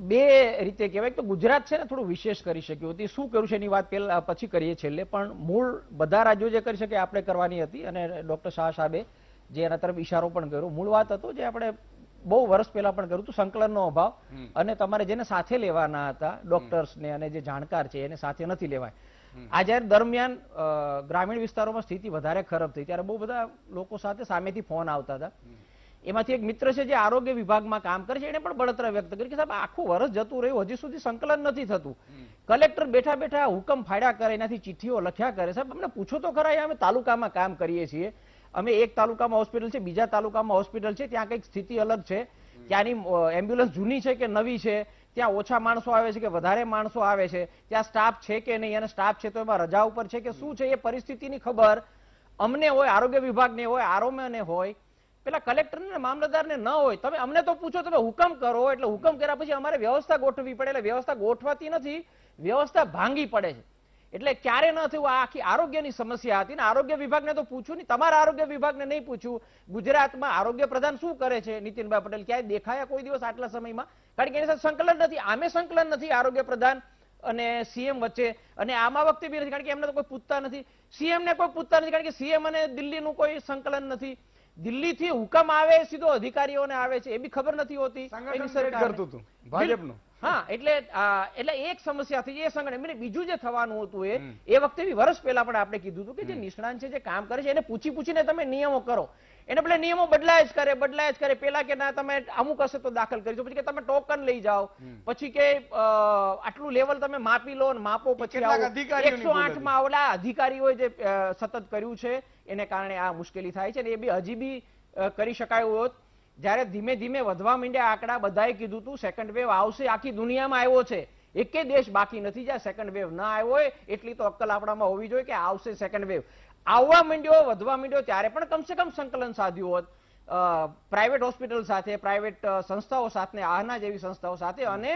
બે રીતે કહેવાય તો ગુજરાત છે ને થોડું વિશેષ કરી શક્યું હતું. શું કર્યું છે એની વાત પહેલા પછી કરીએ છેલ્લે, પણ મૂળ બધા રાજ્યો જે કરી શકે આપણે કરવાની હતી અને ડોક્ટર શાહ સાહેબે જે એના તરફ ઇશારો પણ કર્યો. મૂળ વાત હતો જે આપણે બહુ વર્ષ પહેલા પણ કર્યું હતું, સંકલનનો અભાવ અને તમારે જેને સાથે લેવાના હતા ડોક્ટર્સને અને જે જાણકાર છે એને સાથે નથી લેવાય. આ જયારે દરમિયાન ગ્રામીણ વિસ્તારોમાં સ્થિતિ વધારે ખરાબ થઈ ત્યારે બહુ બધા લોકો સાથે સામેથી ફોન આવતા હતા. એમાંથી એક મિત્ર છે જે આરોગ્ય વિભાગમાં કામ કરે છે, એને પણ બળતરા વ્યક્ત કરી કે સાહેબ આખું વર્ષ જતું રહ્યું, હજી સુધી સંકલન નથી થતું. કલેક્ટર બેઠા બેઠા હુકમ ફાડ્યા કરે, એનાથી ચિઠ્ઠીઓ લખ્યા કરે. સાહેબ અમને પૂછો તો ખરા, અમે તાલુકામાં કામ કરીએ છીએ, અમે એક તાલુકામાં હોસ્પિટલ છે, બીજા તાલુકામાં હોસ્પિટલ છે, ત્યાં કંઈક સ્થિતિ અલગ છે, ત્યાંની એમ્બ્યુલન્સ જૂની છે કે નવી છે, ત્યાં ઓછા માણસો આવે છે કે વધારે માણસો આવે છે, ત્યાં સ્ટાફ છે કે નહીં, અને સ્ટાફ છે તો એમાં રજા ઉપર છે કે શું છે, એ પરિસ્થિતિની ખબર અમને હોય, આરોગ્ય વિભાગને હોય, આરોગ્યને હોય, પેલા કલેક્ટર ને મામલતદાર ને ન હોય. તમે અમને તો પૂછો, તમે હુકમ કરો, એટલે હુકમ કર્યા પછી અમારે વ્યવસ્થા ગોઠવવી પડે, એટલે વ્યવસ્થા ગોઠવાતી નથી, વ્યવસ્થા ભાંગી પડે છે. એટલે ક્યારે ન થયું, આ આખી આરોગ્યની સમસ્યા હતી ને આરોગ્ય વિભાગને તો પૂછ્યું નહીં, તમારા આરોગ્ય વિભાગને નહીં પૂછ્યું. ગુજરાતમાં આરોગ્ય પ્રધાન શું કરે છે નીતિનભાઈ પટેલ, ક્યાંય દેખાયા કોઈ દિવસ આટલા સમયમાં? કારણ કે એની સાથે સંકલન નથી, આમે સંકલન નથી આરોગ્ય પ્રધાન અને સીએમ વચ્ચે, અને આમાં વખતે બી નથી, કારણ કે એમને તો કોઈ પૂછતા નથી, સીએમ ને કોઈ પૂછતા નથી, કારણ કે સીએમ અને દિલ્હીનું કોઈ સંકલન નથી. દિલ્હીથી હુકમ આવે સીધો અધિકારીઓને આવે છે, એ બી ખબર નથી હોતી. હા, એટલે એક સમસ્યા થઈ, એ સંગઠન. બીજું જે થવાનું હતું એ વખતે બી વર્ષ પહેલા પણ આપણે કીધું હતું કે જે નિષ્ણાંત છે, જે કામ કરે છે, એને પૂછીને તમે નિયમો કરો. એને પેલા નિયમો બદલાય જ કરે. પેલા કે ના તમે અમુક હશે તો દાખલ કરી દો, પછી કે તમે ટોકન લઈ જાઓ, પછી કે આટલું લેવલ તમે માપી લો ને માપો, પછી 108 માં ઓલા અધિકારીઓએ જે સતત કર્યું છે એને કારણે આ મુશ્કેલી થાય છે. અને એ બી હજી બી કરી શકાય હોત. જયારે ધીમે ધીમે વધવા માંડ્યા આંકડા, બધાએ કીધું હતું સેકન્ડ વેવ આવશે, આખી દુનિયામાં આવ્યો છે, એકે દેશ બાકી નથી જ્યાં સેકન્ડ વેવ ના આવ્યો હોય. એટલી તો અક્કલ આપણામાં હોવી જોઈએ કે આવશે સેકન્ડ વેવ. આવવા માંડ્યો, વધવા માંડ્યો, ત્યારે પણ કમસે કમ સંકલન સાધ્યું હોત પ્રાઇવેટ હોસ્પિટલ સાથે, પ્રાઇવેટ સંસ્થાઓ સાથે, આના જેવી સંસ્થાઓ સાથે, અને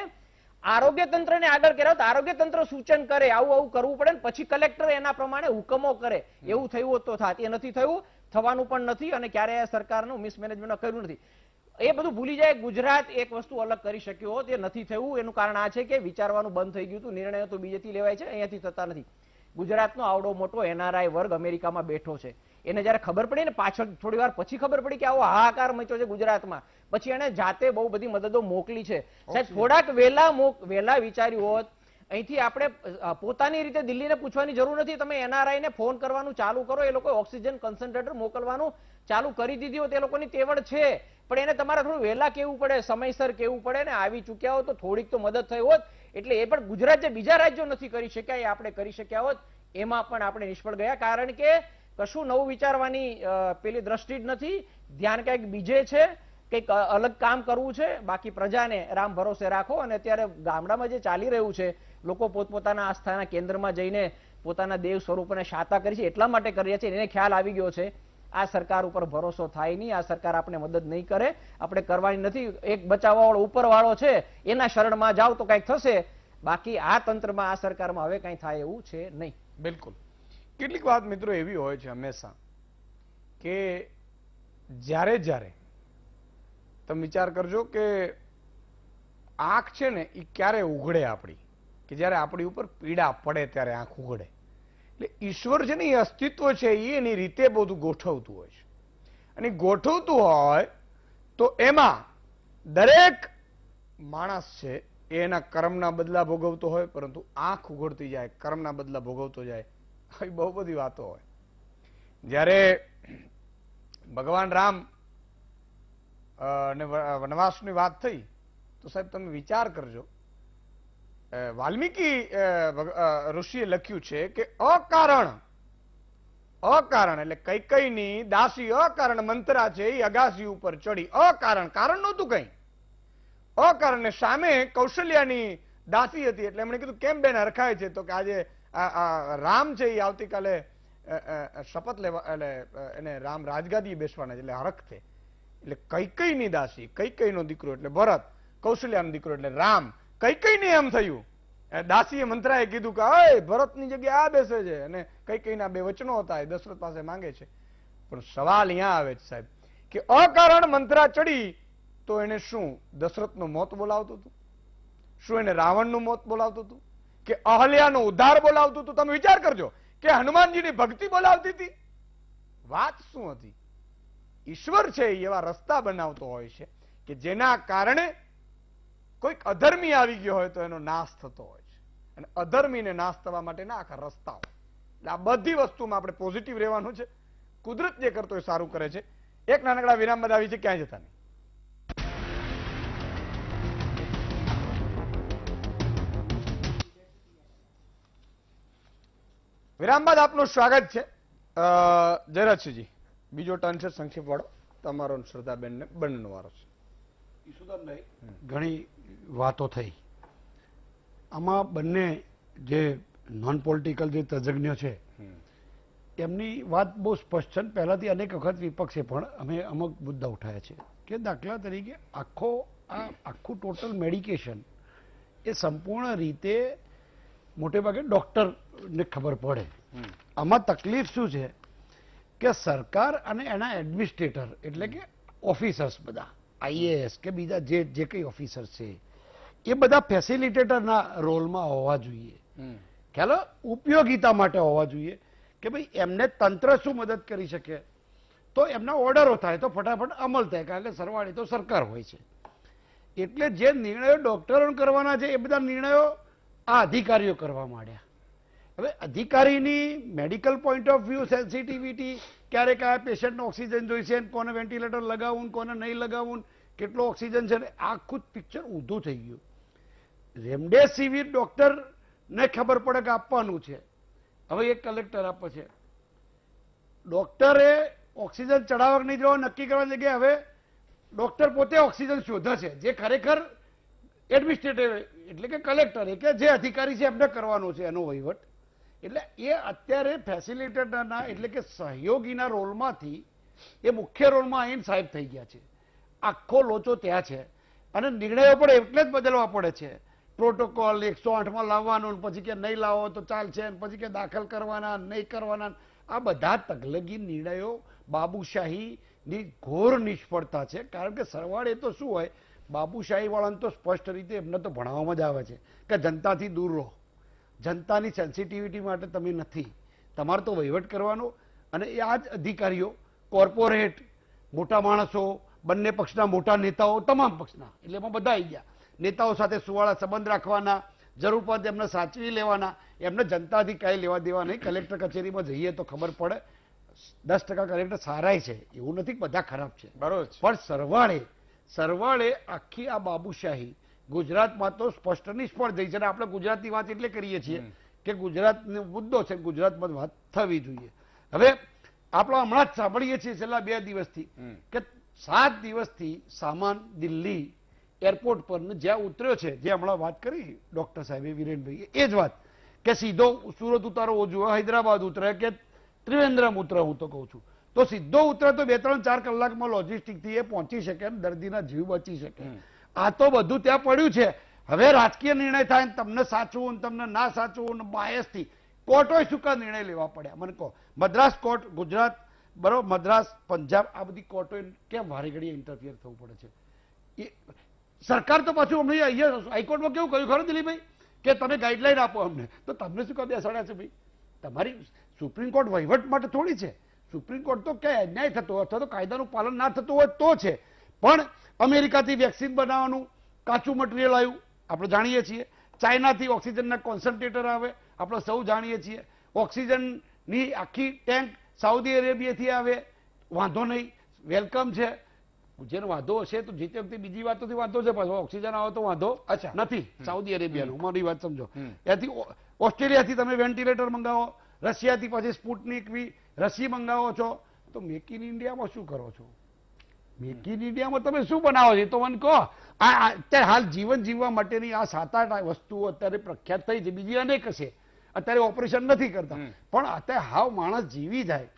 આરોગ્ય તંત્રને આગળ કર્યા તો આરોગ્ય તંત્ર સૂચન કરે આવું કરવું પડે, પછી કલેક્ટર એના પ્રમાણે હુકમો કરે. એવું થયું હોત તો થાત, એ નથી થયું, થવાનું પણ નથી, અને ક્યારે સરકારનું મિસમેનેજમેન્ટ કર્યું નથી. એ બધું ભૂલી જાય. ગુજરાત એક વસ્તુ અલગ કરી શક્યો હોત, એ નથી થયું. એનું કારણ આ છે કે વિચારવાનું બંધ થઈ ગયું હતું, નિર્ણયો તો બીજેથી લેવાય છે, અહીંયાથી થતા નથી. ગુજરાતનો આવડો મોટો એનઆરઆઈ વર્ગ અમેરિકામાં બેઠો છે, એને જયારે ખબર પડી ને પાછળ થોડી વાર પછી ખબર પડી કે આવો હાહાકાર મચ્યો છે ગુજરાતમાં, પછી એને જાતે બહુ બધી મદદો મોકલી છે. સાહેબ થોડાક વહેલા વિચાર્યું હોત, અહીંથી આપણે પોતાની રીતે દિલ્હીને પૂછવાની જરૂર નથી, તમે એનઆરઆઈ ને ફોન કરવાનું ચાલુ કરો, એ લોકો ઓક્સિજન કન્સન્ટ્રેટર મોકલવાનું ચાલુ કરી દીધી હોત. એ લોકોની તેવડ છે, પણ એને તમારે થોડું વહેલા કેવું પડે, સમયસર કેવું પડે ને. આવી ચૂક્યા હોત તો થોડીક તો મદદ થઈ હોત. એટલે એ પણ ગુજરાત જે બીજા રાજ્યો નથી કરી શક્યા એ આપણે કરી શક્યા હોત, એમાં પણ આપણે નિષ્ફળ ગયા. કારણ કે કશું નવું વિચારવાની પેલી દ્રષ્ટિ જ નથી, ધ્યાન ક્યાંક બીજે છે, કંઈક અલગ કામ કરવું છે. બાકી પ્રજાને રામ ભરોસે રાખો. અને અત્યારે ગામડામાં જે ચાલી રહ્યું છે, લોકો પોતપોતાના આસ્થાના કેન્દ્રમાં જઈને પોતાના દેવ સ્વરૂપને શાતા કરી છે, એટલા માટે કરી રહ્યા છે. એને ખ્યાલ આવી ગયો છે આ સરકાર ઉપર ભરોસો થાય નહીં, આ સરકાર આપણે મદદ નહીં કરે, આપણે કરવાની નથી. એક બચાવવાવાળો ઉપરવાળો છે, એના શરણમાં જાવ તો કંઈક થશે. બાકી આ તંત્રમાં, આ સરકારમાં હવે કંઈ થાય એવું છે નહીં. બિલકુલ. કેટલીક વાત મિત્રો એવી હોય છે હંમેશા કે જ્યારે તમે વિચાર કરજો કે આંખ છે ને એ ક્યારે ઉઘડે આપણી, કે જ્યારે આપણી ઉપર પીડા પડે ત્યારે આંખ ઉઘડે. એટલે ઈશ્વર છે ને એ અસ્તિત્વ છે, એ એની રીતે બધું ગોઠવતું હોય છે. અને ગોઠવતું હોય તો એમાં દરેક માણસ છે એ એના કર્મના બદલા ભોગવતો હોય, પરંતુ આંખ ઉઘડતી જાય, કર્મના બદલા ભોગવતો જાય. આવી બહુ બધી વાતો હોય. જ્યારે ભગવાન રામ અને વનવાસની વાત થઈ તો સાહેબ તમે વિચાર કરજો, વાલ્મીકી ઋષિએ લખ્યું છે કે અકારણ એટલે કૈકઈની દાસી અકારણ મંત્રા છે એ અગાસી ઉપર ચડી, અકારણ, કારણ નહોતું કઈ, અકારણ. સામે કૌશલ્યાની દાસી હતી એટલે એમણે કીધું કેમ બેન હરખાય છે? તો કે આજે રામ છે એ આવતીકાલે શપથ લેવા, એટલે એને રામ રાજગાદી બેસવાના છે એટલે હરખતે. એટલે કૈકઈની દાસી, કૈકઈનો દીકરો એટલે ભરત, કૌશલ્યાનો દીકરો એટલે રામ. કૈકઈને એમ થયું, દાસીએ મંત્રાએ કીધું કે ભરતની જગ્યાએ આ બેસે છે, અને કૈકઈના બે વચનો હતા એ દશરથ પાસે માંગે છે. પણ સવાલ અહીંયા આવે છે સાહેબ કે અકારણ મંત્રા ચડી તો એને શું દશરથનું મોત બોલાવતું હતું? શું એને રાવણનું મોત બોલાવતું હતું? કે અહલ્યાનો ઉદ્ધાર બોલાવતું હતું? તમે વિચાર કરજો કે હનુમાનજીની ભક્તિ બોલાવતી હતી? વાત શું હતી? ઈશ્વર છે એવા રસ્તા બનાવતો હોય છે કે જેના કારણે કોઈક અધર્મી આવી ગયો હોય તો એનો નાશ થતો હોય છે, અને અધર્મીને નાશ થવા માટેના આખા રસ્તાઓ. એટલે આ બધી વસ્તુમાં આપણે પોઝિટિવ રહેવાનું છે. કુદરત જે કરતો એ સારું કરે છે. એક નાનકડા વિરામ બાદ આવી છે, ક્યાંય જતા નહીં. વિરામ બાદ આપનું સ્વાગત છે. જયરાજસિંહજી, બીજો ટર્ન છે સંક્ષેપ વાળો તમારો, શ્રદ્ધાબેન ને બંનેનો વારો છે. ઈશુદાનભાઈ, ઘણી વાતો થઈ. આમાં બંને જે નોન પોલિટિકલ જે તજજ્ઞો છે એમની વાત બહુ સ્પષ્ટ છે. પહેલાથી અનેક વખત વિપક્ષે પણ અમે અમુક મુદ્દા ઉઠાયા છે કે દાખલા તરીકે આખું ટોટલ મેડિકેશન એ સંપૂર્ણ રીતે મોટે ભાગે ડોક્ટરને ખબર પડે. આમાં તકલીફ શું છે કે સરકાર અને એના એડમિનિસ્ટ્રેટર એટલે કે ઓફિસર્સ બધા આઈએએસ કે બીજા જે કઈ ઓફિસર છે એ બધા ફેસિલિટેટરના રોલમાં હોવા જોઈએ. ખ્યાલ, ઉપયોગિતા માટે હોવા જોઈએ કે ભાઈ એમને તંત્ર શું મદદ કરી શકે, તો એમના ઓર્ડરો થાય તો ફટાફટ અમલ થાય, કારણ કે સરવાળે તો સરકાર હોય છે. એટલે જે નિર્ણયો ડોક્ટરો કરવાના છે એ બધા નિર્ણયો આ અધિકારીઓ કરવા માંડ્યા. હવે અધિકારીની medical point of view sensitivity, ક્યારેક આ પેશન્ટને ઓક્સિજન જોઈશે, કોને વેન્ટિલેટર લગાવવું, કોને નહીં લગાવવું, કેટલો ઓક્સિજન છે, આખું પિક્ચર ઊંધું થઈ ગયું. રેમડેસિવિર ડોક્ટરને ખબર પડે કે આપવાનું છે, હવે એક કલેક્ટર આપે છે. ડોક્ટરે ઓક્સિજન ચડાવવા નહીં જવા નક્કી કરવાની જગ્યાએ હવે ડોક્ટર પોતે ઓક્સિજન શોધે છે, જે ખરેખર એડમિનિસ્ટ્રેટિવ એટલે કે કલેક્ટર કે જે અધિકારી છે એમને કરવાનો છે એનો વહીવટ. એટલે એ અત્યારે ફેસિલિટેટરના એટલે કે સહયોગીના રોલમાંથી એ મુખ્ય રોલમાં આવીને સાહેબ થઈ ગયા છે. આખો લોચો ત્યાં છે અને નિર્ણયો પણ એટલે જ બદલવા પડે છે. પ્રોટોકોલ 108માં લાવવાનું, પછી કે નહીં લાવો તો ચાલશે, પછી કે દાખલ કરવાના નહીં કરવાના, આ બધા તગલગી નિર્ણયો બાબુશાહીની ઘોર નિષ્ફળતા છે. કારણ કે સરવાળે તો શું હોય, બાબુશાહી વાળાને તો સ્પષ્ટ રીતે એમને તો ભણાવવામાં જ આવે છે કે જનતાથી દૂર રહો, જનતાની સેન્સિટિવિટી માટે તમે નથી, તમારે તો વહીવટ કરવાનો. અને એ આ જ અધિકારીઓ કોર્પોરેટ મોટા માણસો, બંને પક્ષના મોટા નેતાઓ, તમામ પક્ષના, એટલે એમાં બધા આવી ગયા, નેતાઓ સાથે સુવાળા સંબંધ રાખવાના, જરૂર પડે એમને સાચવી લેવાના, એમને જનતાથી કાંઈ લેવા દેવા નહીં. કલેક્ટર કચેરીમાં જઈએ તો ખબર પડે 10% કલેક્ટર સારાય છે, એવું નથી બધા ખરાબ છે, બરોબર. પણ સરવાળે આખી આ બાબુશાહી ગુજરાતમાં તો સ્પષ્ટ નિષ્ફળ થઈ છે. અને આપણે ગુજરાતની વાત એટલે કરીએ છીએ કે ગુજરાતનો મુદ્દો છે, ગુજરાતમાં વાત થવી જોઈએ. હવે આપણે હમણાં જ સાંભળીએ છીએ છેલ્લા 2 દિવસથી કે 7 દિવસથી સામાન દિલ્હી એરપોર્ટ પર જ્યાં ઉતર્યો છે, જે હમણાં વાત કરી ડોક્ટર સાહેબે, વિરેનભાઈ, એ જ વાત કે સીધો સુરત ઉતારો જોઈએ, હૈદરાબાદ ઉતરે કે ત્રિવેન્દ્રમ ઉતરે, હું તો કહું છું તો સીધો ઉતરે તો 2-3-4 કલાકમાં લોજિસ્ટિકથી એ પહોંચી શકે, દર્દીના જીવ બચી શકે. આ તો બધું ત્યાં પડ્યું છે. હવે રાજકીય નિર્ણય થાય, તમને સાચવું તમને ના સાચવું, બાયસથી કોર્ટોય શું કા નિર્ણય લેવા પડ્યા મને કહો. મદ્રાસ કોર્ટ, ગુજરાત બરોબર, મદ્રાસ, પંજાબ, આ બધી કોર્ટોએ કેમ વારે ઘડીએ ઇન્ટરફિયર થવું પડે છે? એ સરકાર તો પાછું અમને અહીંયા હાઈકોર્ટમાં કેવું કહ્યું ખરું દિલીપભાઈ કે તમે ગાઈડલાઈન આપો અમને, તો તમને શું કહે બેસાડ્યા છે ભાઈ? તમારી સુપ્રીમ કોર્ટ વહીવટ માટે થોડી છે. સુપ્રીમ કોર્ટ તો ક્યાંય અન્યાય થતો અથવા તો કાયદાનું પાલન ના થતું હોય તો છે. પણ અમેરિકાથી વેક્સિન બનાવવાનું કાચું મટીરિયલ આવ્યું, આપણે જાણીએ છીએ. ચાઇનાથી ઓક્સિજનના કોન્સન્ટ્રેટર આવે, આપણે સૌ જાણીએ છીએ. ઓક્સિજનની આખી ટેન્ક સાઉદી અરેબિયાથી આવે, વાંધો નહીં, વેલકમ છે. જેનો વાંધો હશે તો જે તે વખતે બીજી વાતોથી વાંધો છે, પાછો ઓક્સિજન આવે તો વાંધો નથી. સાઉદી અરેબિયાનો મારી વાત સમજો, ત્યાંથી ઓસ્ટ્રેલિયાથી તમે વેન્ટિલેટર મંગાવો, રશિયાથી પછી સ્પુટનિક રસી મંગાવો છો, તો મેક ઇન ઇન્ડિયામાં શું કરો છો? મેક ઇન ઇન્ડિયામાં તમે શું બનાવો છો તો મને કહો. અત્યારે હાલ જીવન જીવવા માટેની આ 7-8 વસ્તુઓ અત્યારે પ્રખ્યાત થઈ છે, બીજી અનેક હશે. અત્યારે ઓપરેશન નથી કરતા, પણ અત્યારે હાવ માણસ જીવી જાય.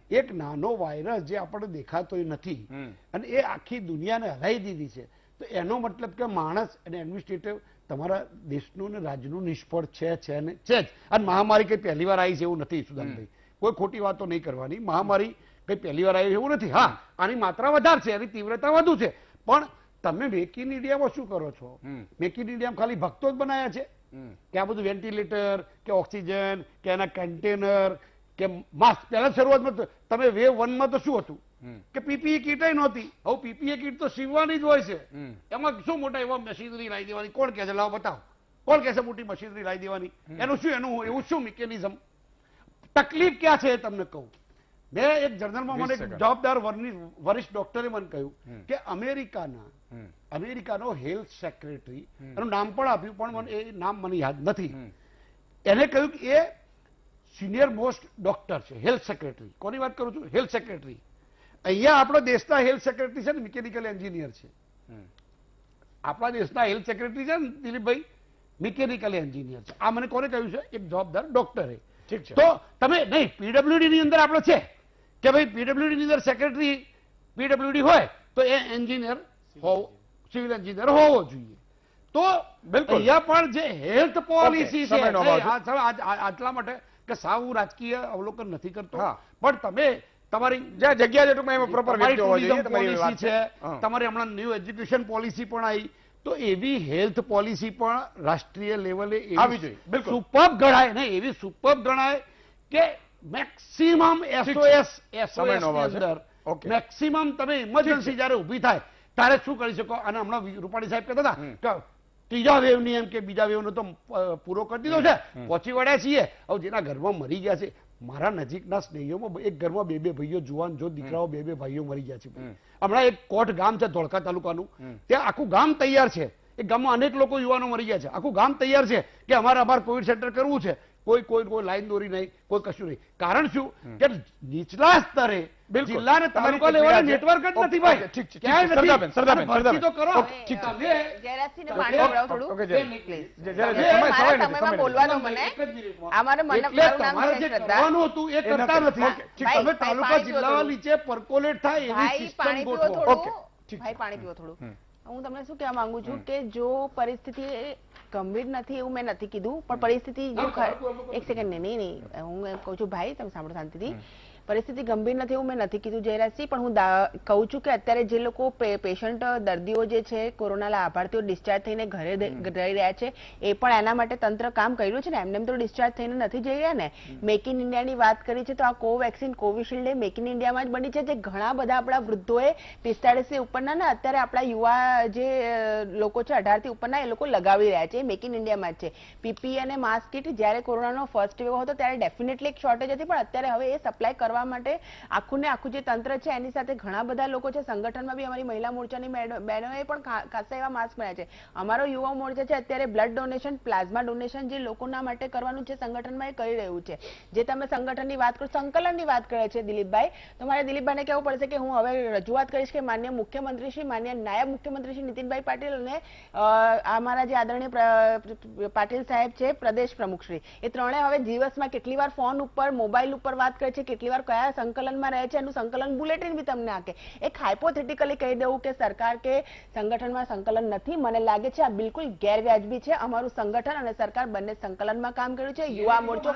એક નાનો વાયરસ જે આપણને દેખાતોય નથી અને એ આખી દુનિયાને હલાવી દીધી છે, તો એનો મતલબ કે માણસ અને એડમિનિસ્ટ્રેટિવ તમારા દેશનું ને રાજ્યનું નિષ્ફળ છે ને છે જ. અને મહામારી કઈ પહેલી વાર આવી છે એવું નથી સુદાનભાઈ, કોઈ ખોટી વાતો નહીં કરવાની. મહામારી કઈ પહેલી વાર આવી એવું નથી. હા, આની માત્રા વધારે છે, એની તીવ્રતા વધુ છે, પણ તમે મેક ઇન ઇન્ડિયામાં શું કરો છો? મેક ઇન ઇન્ડિયામાં ખાલી ભક્તો જ બનાવ્યા છે કે આ બધું વેન્ટિલેટર કે ઓક્સિજન કે એના કન્ટેનર કે માસ્ક? પહેલા શરૂઆતમાં તમે વેવ 1 માં તો શું હતું કે પીપીઈ કીટ નહોતી. હવે પીપીઈ કીટ તો સીવવાની જ હોય છે. એમાં શું મોટા એવા મશીનરી લાવી દેવાની? કોણ કહે છે? લાવો બતાવો, કોણ કહે છે મોટી મશીનરી લાવી દેવાની? એનું શું, એનું એવું શું મિકેનિઝમ? તકલીફ ક્યાં છે એ તમને કહું. મેં એક જર્નલમાં મને એક જવાબદાર વરિષ્ઠ ડોક્ટરે મને કહ્યું કે અમેરિકાનો હેલ્થ સેક્રેટરી, એનું નામ પણ આપ્યું પણ મને એ નામ મને યાદ નથી, એને કહ્યું કે એ સિનિયર મોસ્ટ ડોક્ટર છે, હેલ્થ સેક્રેટરી. કોની વાત કરું છું? Health secretary. અહીંયા આપણા દેશના હેલ્થ સેક્રેટરી છે ને મિકેનિકલ એન્જિનિયર છે. આપણા દેશના હેલ્થ સેક્રેટરી છે ને દિલીપભાઈ, મિકેનિકલ એન્જિનિયર છે. આ મને કોને કહ્યું છે? એક જવાબદાર ડોક્ટરે. ઠીક છે. તો તમે નહીં, પીડબ્લ્યુડી ની અંદર આપણે છે કે ભાઈ પીડબ્લ્યુડી ની અંદર સેક્રેટરી પીડબ્લ્યુડી હોય તો એ એન્જિનિયર હોવો, સિવિલ એન્જિનિયર હોવો જોઈએ. તો અહીંયા પણ જે હેલ્થ પોલિસી છે, આટલા માટે કે સાવ હું રાજકીય અવલોકન નથી કરતો, પણ તમે તમારી જગ્યા પોલિસી છે, તમારી હમણાં ન્યૂ એજ્યુકેશન પોલિસી પણ આવી, તો એવી હેલ્થ પોલિસી પણ રાષ્ટ્રીય લેવલે આવી જોઈએ. સુપર્બ ગણાય ને, એવી સુપર્બ ગણાય કે મેક્સિમમ એસઓએસ અંદર મેક્સિમમ તમે ઇમરજન્સી જયારે ઉભી થાય ત્યારે શું કરી શકો. અને હમણાં રૂપાણી સાહેબ કહેતા હતા કે ત્રીજા વેવની એમ કે બીજા વેવનો તો પૂરો કરી દીધો છે, પહોંચી વળ્યા છીએ. હવે જેના ઘરમાં મરી ગયા છે, મારા નજીકના સ્નેહીઓમાં એક ઘરમાં 2 ભાઈઓ, જુવાન જો દીકરાઓ 2 ભાઈઓ મરી ગયા છે. હમણાં એક કોટ ગામ છે ધોળકા તાલુકાનું, ત્યાં આખું ગામ તૈયાર છે. એ ગામમાં અનેક લોકો યુવાનો મરી ગયા છે, આખું ગામ તૈયાર છે કે અમારે કોવિડ સેન્ટર કરવું છે. કોઈ લાઈન દોરી નહીં, કોઈ કશું નહીં. કારણ શું કે નીચલા સ્તરે જિલ્લા અને તાલુકા લેવલે નેટવર્ક જ નથી ભાઈ. ક્યાંય નથી. ભરતી તો કરો. તમારે જે કરવાનું હતું એ કરતા નથી. તમે તાલુકા જિલ્લા નીચે પરકોલેટ થાય એવી સિસ્ટમ ગોઠવો. ભાઈ પાણી પીવો થોડું. હું તમને શું કહેવા માંગુ છું કે જો પરિસ્થિતિ ગંભીર નથી એવું મેં નથી કીધું, પણ પરિસ્થિતિ એક સેકન્ડ નહીં, હું કહું છું ભાઈ તમે સાંભળો શાંતિથી. પરિસ્થિતિ ગંભીર નથી એવું મેં નથી કીધું જયરાજસિંહ, પણ હું કહું છું કે અત્યારે જે લોકો પેશન્ટ દર્દીઓ જે છે, કોરોના લાભાર્થીઓ ડિસ્ચાર્જ થઈને ઘરે રહી રહ્યા છે, એ પણ એના માટે તંત્ર કામ કર્યું છે ને. એમને તો ડિસ્ચાર્જ થઈને નથી જઈ રહ્યા ને. મેક ઇન ઇન્ડિયાની વાત કરી છે તો આ Covaxin, Covishield A make in ઇન્ડિયામાં જ બની છે, જે ઘણા બધા આપણા વૃદ્ધોએ 45 થી ઉપરના ને અત્યારે આપણા યુવા જે લોકો છે 18 થી ઉપરના, એ લોકો લગાવી રહ્યા છે. મેક ઇન ઇન્ડિયામાં જ છે. પીપી અને માસ્ક કીટ જ્યારે કોરોનાનો ફર્સ્ટ વેવ હતો ત્યારે ડેફિનેટલી એક શોર્ટેજ હતી, પણ અત્યારે હવે એ સપ્લાય કરવા માટે આખું ને આખું જે તંત્ર છે એની સાથે ઘણા બધા લોકો છે. સંગઠનમાં બી અમારી મહિલા મોરચાની બહેનોએ પણ ખાસા એવા માસ્ક બનાવ્યા છે. અમારો યુવા મોરચા છે અત્યારે બ્લડ ડોનેશન, પ્લાઝમા ડોનેશન જે લોકોના માટે કરવાનું છે સંગઠનમાં એ કરી રહ્યું છે. જે તમે સંગઠનની વાત કરો, સંકલનની વાત કરે છે દિલીપભાઈ, તો મારે દિલીપભાઈને કહેવું પડશે કે હું હવે રજૂઆત કરીશ કે માન્ય મુખ્યમંત્રી શ્રી, માન્ય નાયબ મુખ્યમંત્રી શ્રી નીતિનભાઈ પાટીલ અને અમારા જે આદરણીય પાટીલ સાહેબ છે પ્રદેશ પ્રમુખ શ્રી, એ ત્રણેય હવે દિવસમાં કેટલી વાર ફોન ઉપર, મોબાઈલ ઉપર વાત કરે છે, કેટલી વાર કયા સંકલનમાં રહે છે, એનું સંકલન બુલેટિન બી તમને આપે. એક હાઇપોથેટિકલી કહી દેવું કે સરકાર કે સંગઠનમાં સંકલન નથી, મને લાગે છે આ બિલકુલ ગેરવ્યાજબી છે. અમારું સંગઠન અને સરકાર બંને સંકલનમાં કામ કર્યું છે. યુવા મોરચો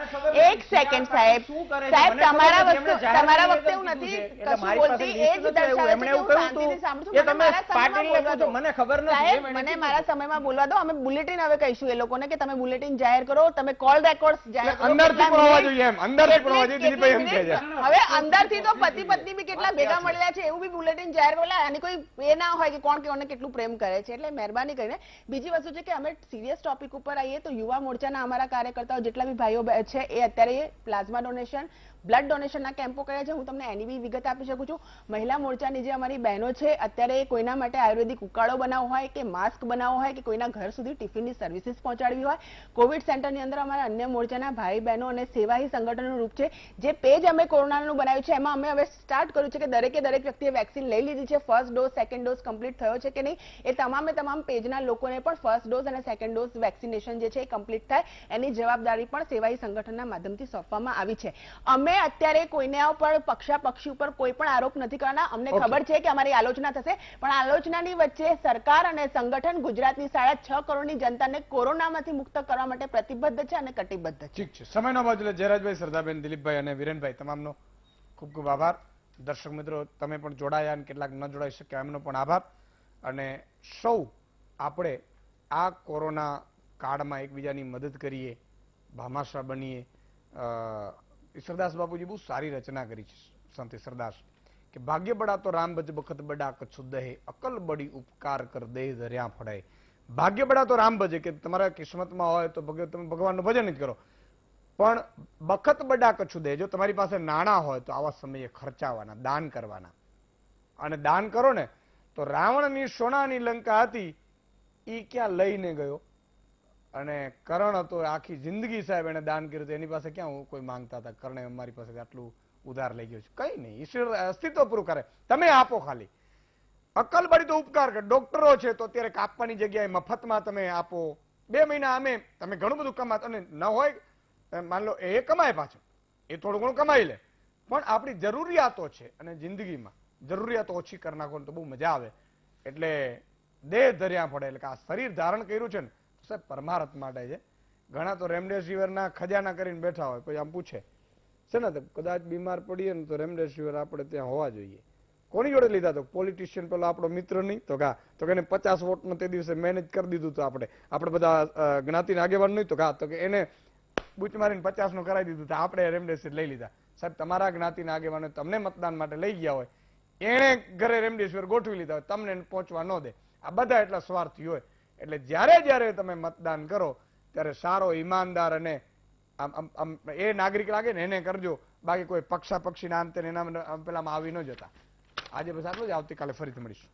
એક સેકન્ડ સાહેબ, તમારા વખતે હું નથી કશું બોલતી, એ જ દર્શાવે છે કે હું શાંતિથી સાંભળું છું. મને મારા સમયમાં બોલવા દો. અમે બુલેટિન બુલેટિન હવે કહીશું એ લોકોને કે તમે બુલેટિન જાહેર કરો, તમે કોલ રેકોર્ડ્સ જાહેર કરો. અંદરથી પણ હોવા જોઈએ એમ, અંદરથી પણ હોવા જોઈએ. દિલીપભાઈ એમ કહે છે હવે અંદરથી તો પતિ પત્ની બી કેટલા ભેગા મળેલા છે એવું બી બુલેટિન જાહેર કરેલા, આની કોઈ એ ના હોય કે કોણ કોને કેટલું પ્રેમ કરે છે. એટલે મહેરબાની કરીને બીજી વસ્તુ છે કે અમે સિરિયસ ટોપિક ઉપર આવીએ તો યુવા મોરચાના અમારા કાર્યકર્તાઓ જેટલા બી ભાઈઓ છે એ અત્યારે પ્લાઝમા ડોનેશન, બ્લડ ડોનેશનના કેમ્પો કર્યા છે. હું તમને એની બી વિગત આપી શકું છું. મહિલા મોરચાની જે અમારી બહેનો છે અત્યારે કોઈના માટે આયુર્વેદિક ઉકાળો બનાવવો હોય કે માસ્ક બનાવવો હોય કે કોઈના ઘર સુધી ટિફિનની સર્વિસીસ પહોંચાડવી હોય, કોવિડ સેન્ટરની અંદર અમારા અન્ય મોરચાના ભાઈ બહેનો અને સેવાહી સંગઠનનું રૂપ છે. જે પેજ અમે કોરોનાનું બનાવ્યું છે એમાં અમે હવે સ્ટાર્ટ કર્યું છે કે દરેકે દરેક વ્યક્તિએ વેક્સિન લઈ લીધી છે, first dose second dose complete થયો છે કે નહીં એ તમામ પેજના લોકોને પણ ફર્સ્ટ ડોઝ અને સેકન્ડ ડોઝ વેક્સિનેશન જે છે એ કમ્પ્લીટ થાય એની જવાબદારી પણ સેવાહી સંગઠનના માધ્યમથી સોંપવામાં આવી છે. અમે અત્યારે કોઈને ઉપર પક્ષાપક્ષી ઉપર કોઈ પણ આરોપ નથી કરવાના. અમને ખબર છે કે અમારી આલોચના થશે, પણ આલોચનાની વચ્ચે સરકાર અને સંગઠન ગુજરાતની 6.5 કરોડની જનતાને કોરોનામાંથી મુક્ત કરવા માટે પ્રતિબદ્ધ છે અને કટિબદ્ધ છે. ઠીક છે. સમયનો અભાવ એટલે જયરાજભાઈ, શ્રદ્ધાબેન, દિલીપભાઈ અને વિરેનભાઈ તમામનો ખૂબ ખૂબ આભાર. દર્શક મિત્રો તમે પણ જોડાયા અને કેટલાક ન જોડાઈ શક્યા એમનો પણ આભાર. અને સૌ આપણે આ કોરોના કાળમાં એકબીજાની મદદ કરીએ, ભામાશા બનીએ. ઈશ્વરદાસ બાપુજી બહુ સારી રચના કરી છે, સંત ઈશ્વરદાસ, કે ભાગ્ય બડા તો રામ ભજ બખત બડા કચ્છુ દહે, અકલ બડી ઉપકાર કર દે દરિયા ફળાય. ભાગ્ય બડા તો રામ ભજે, કે તમારા કિસ્મતમાં હોય તો તમે ભગવાનનું ભજન જ કરો, પણ બખત બડા કચ્છુ દે, જો તમારી પાસે નાણાં હોય તો આવા સમયે ખર્ચાવાના, દાન કરવાના. અને દાન કરો ને તો રાવણની સોનાની લંકા હતી એ ક્યાં લઈને ગયો, અને કર્ણ હતો આખી જિંદગી સાહેબ એને દાન કર્યું, એની પાસે ક્યાં કોઈ માંગતા હતા. કર્ણે અમારી પાસે આટલું ઉધાર લઈ ગયો છે, કઈ નહીં, ઈશ્વર અસ્તિત્વ પૂરું કરે. તમે આપો, ખાલી અક્કલ બળી તો ઉપકાર કરે. ડોક્ટરો છે તો અત્યારે કાપવાની જગ્યાએ મફતમાં તમે આપો. 2 મહિના અમે તમે ઘણું બધું કમાતો, અને ન હોય માન લો એ કમાય પાછું, એ થોડું ઘણું કમાઈ લે, પણ આપણી જરૂરિયાતો છે અને જિંદગીમાં જરૂરિયાતો ઓછી કરી નાખો તો બહુ મજા આવે. એટલે દેહ ધર્યા પડે, એટલે કે આ શરીર ધારણ કર્યું છે ને સાહેબ પરમાર્થ માટે છે. ઘણા તો રેમડેસિવિરના ખજાના કરીને બેઠા હોય, કોઈ આમ પૂછે છે ને કદાચ બીમાર પડીએ ને તો રેમડેસિવિર આપણે ત્યાં હોવા જોઈએ. કોની જોડે લીધા? તો પોલિટિશિયન પેલો આપણો મિત્ર નહીં તો તો કે એને 50 વોટનો તે દિવસે મેનેજ કરી દીધું તો આપણે બધા જ્ઞાતિના આગેવાન નહીં તો કે એને બૂચ મારીને 50 નું કરાવી દીધું તો આપણે રેમડેસિવિર લઈ લીધા. સાહેબ તમારા જ્ઞાતિના આગેવાનો તમને મતદાન માટે લઈ ગયા હોય, એને ઘરે રેમડેસિવિર ગોઠવી લીધા હોય, તમને પહોંચવા ન દે. આ બધા એટલા સ્વાર્થી હોય. એટલે જ્યારે તમે મતદાન કરો ત્યારે સારો ઈમાનદાર અને એ નાગરિક લાગે ને એને કરજો, બાકી કોઈ પક્ષાપક્ષીના અંતે એના પેલામાં આવી ન જતા. આજે બસ આટલું જ. આવતીકાલે ફરીથી મળીશું.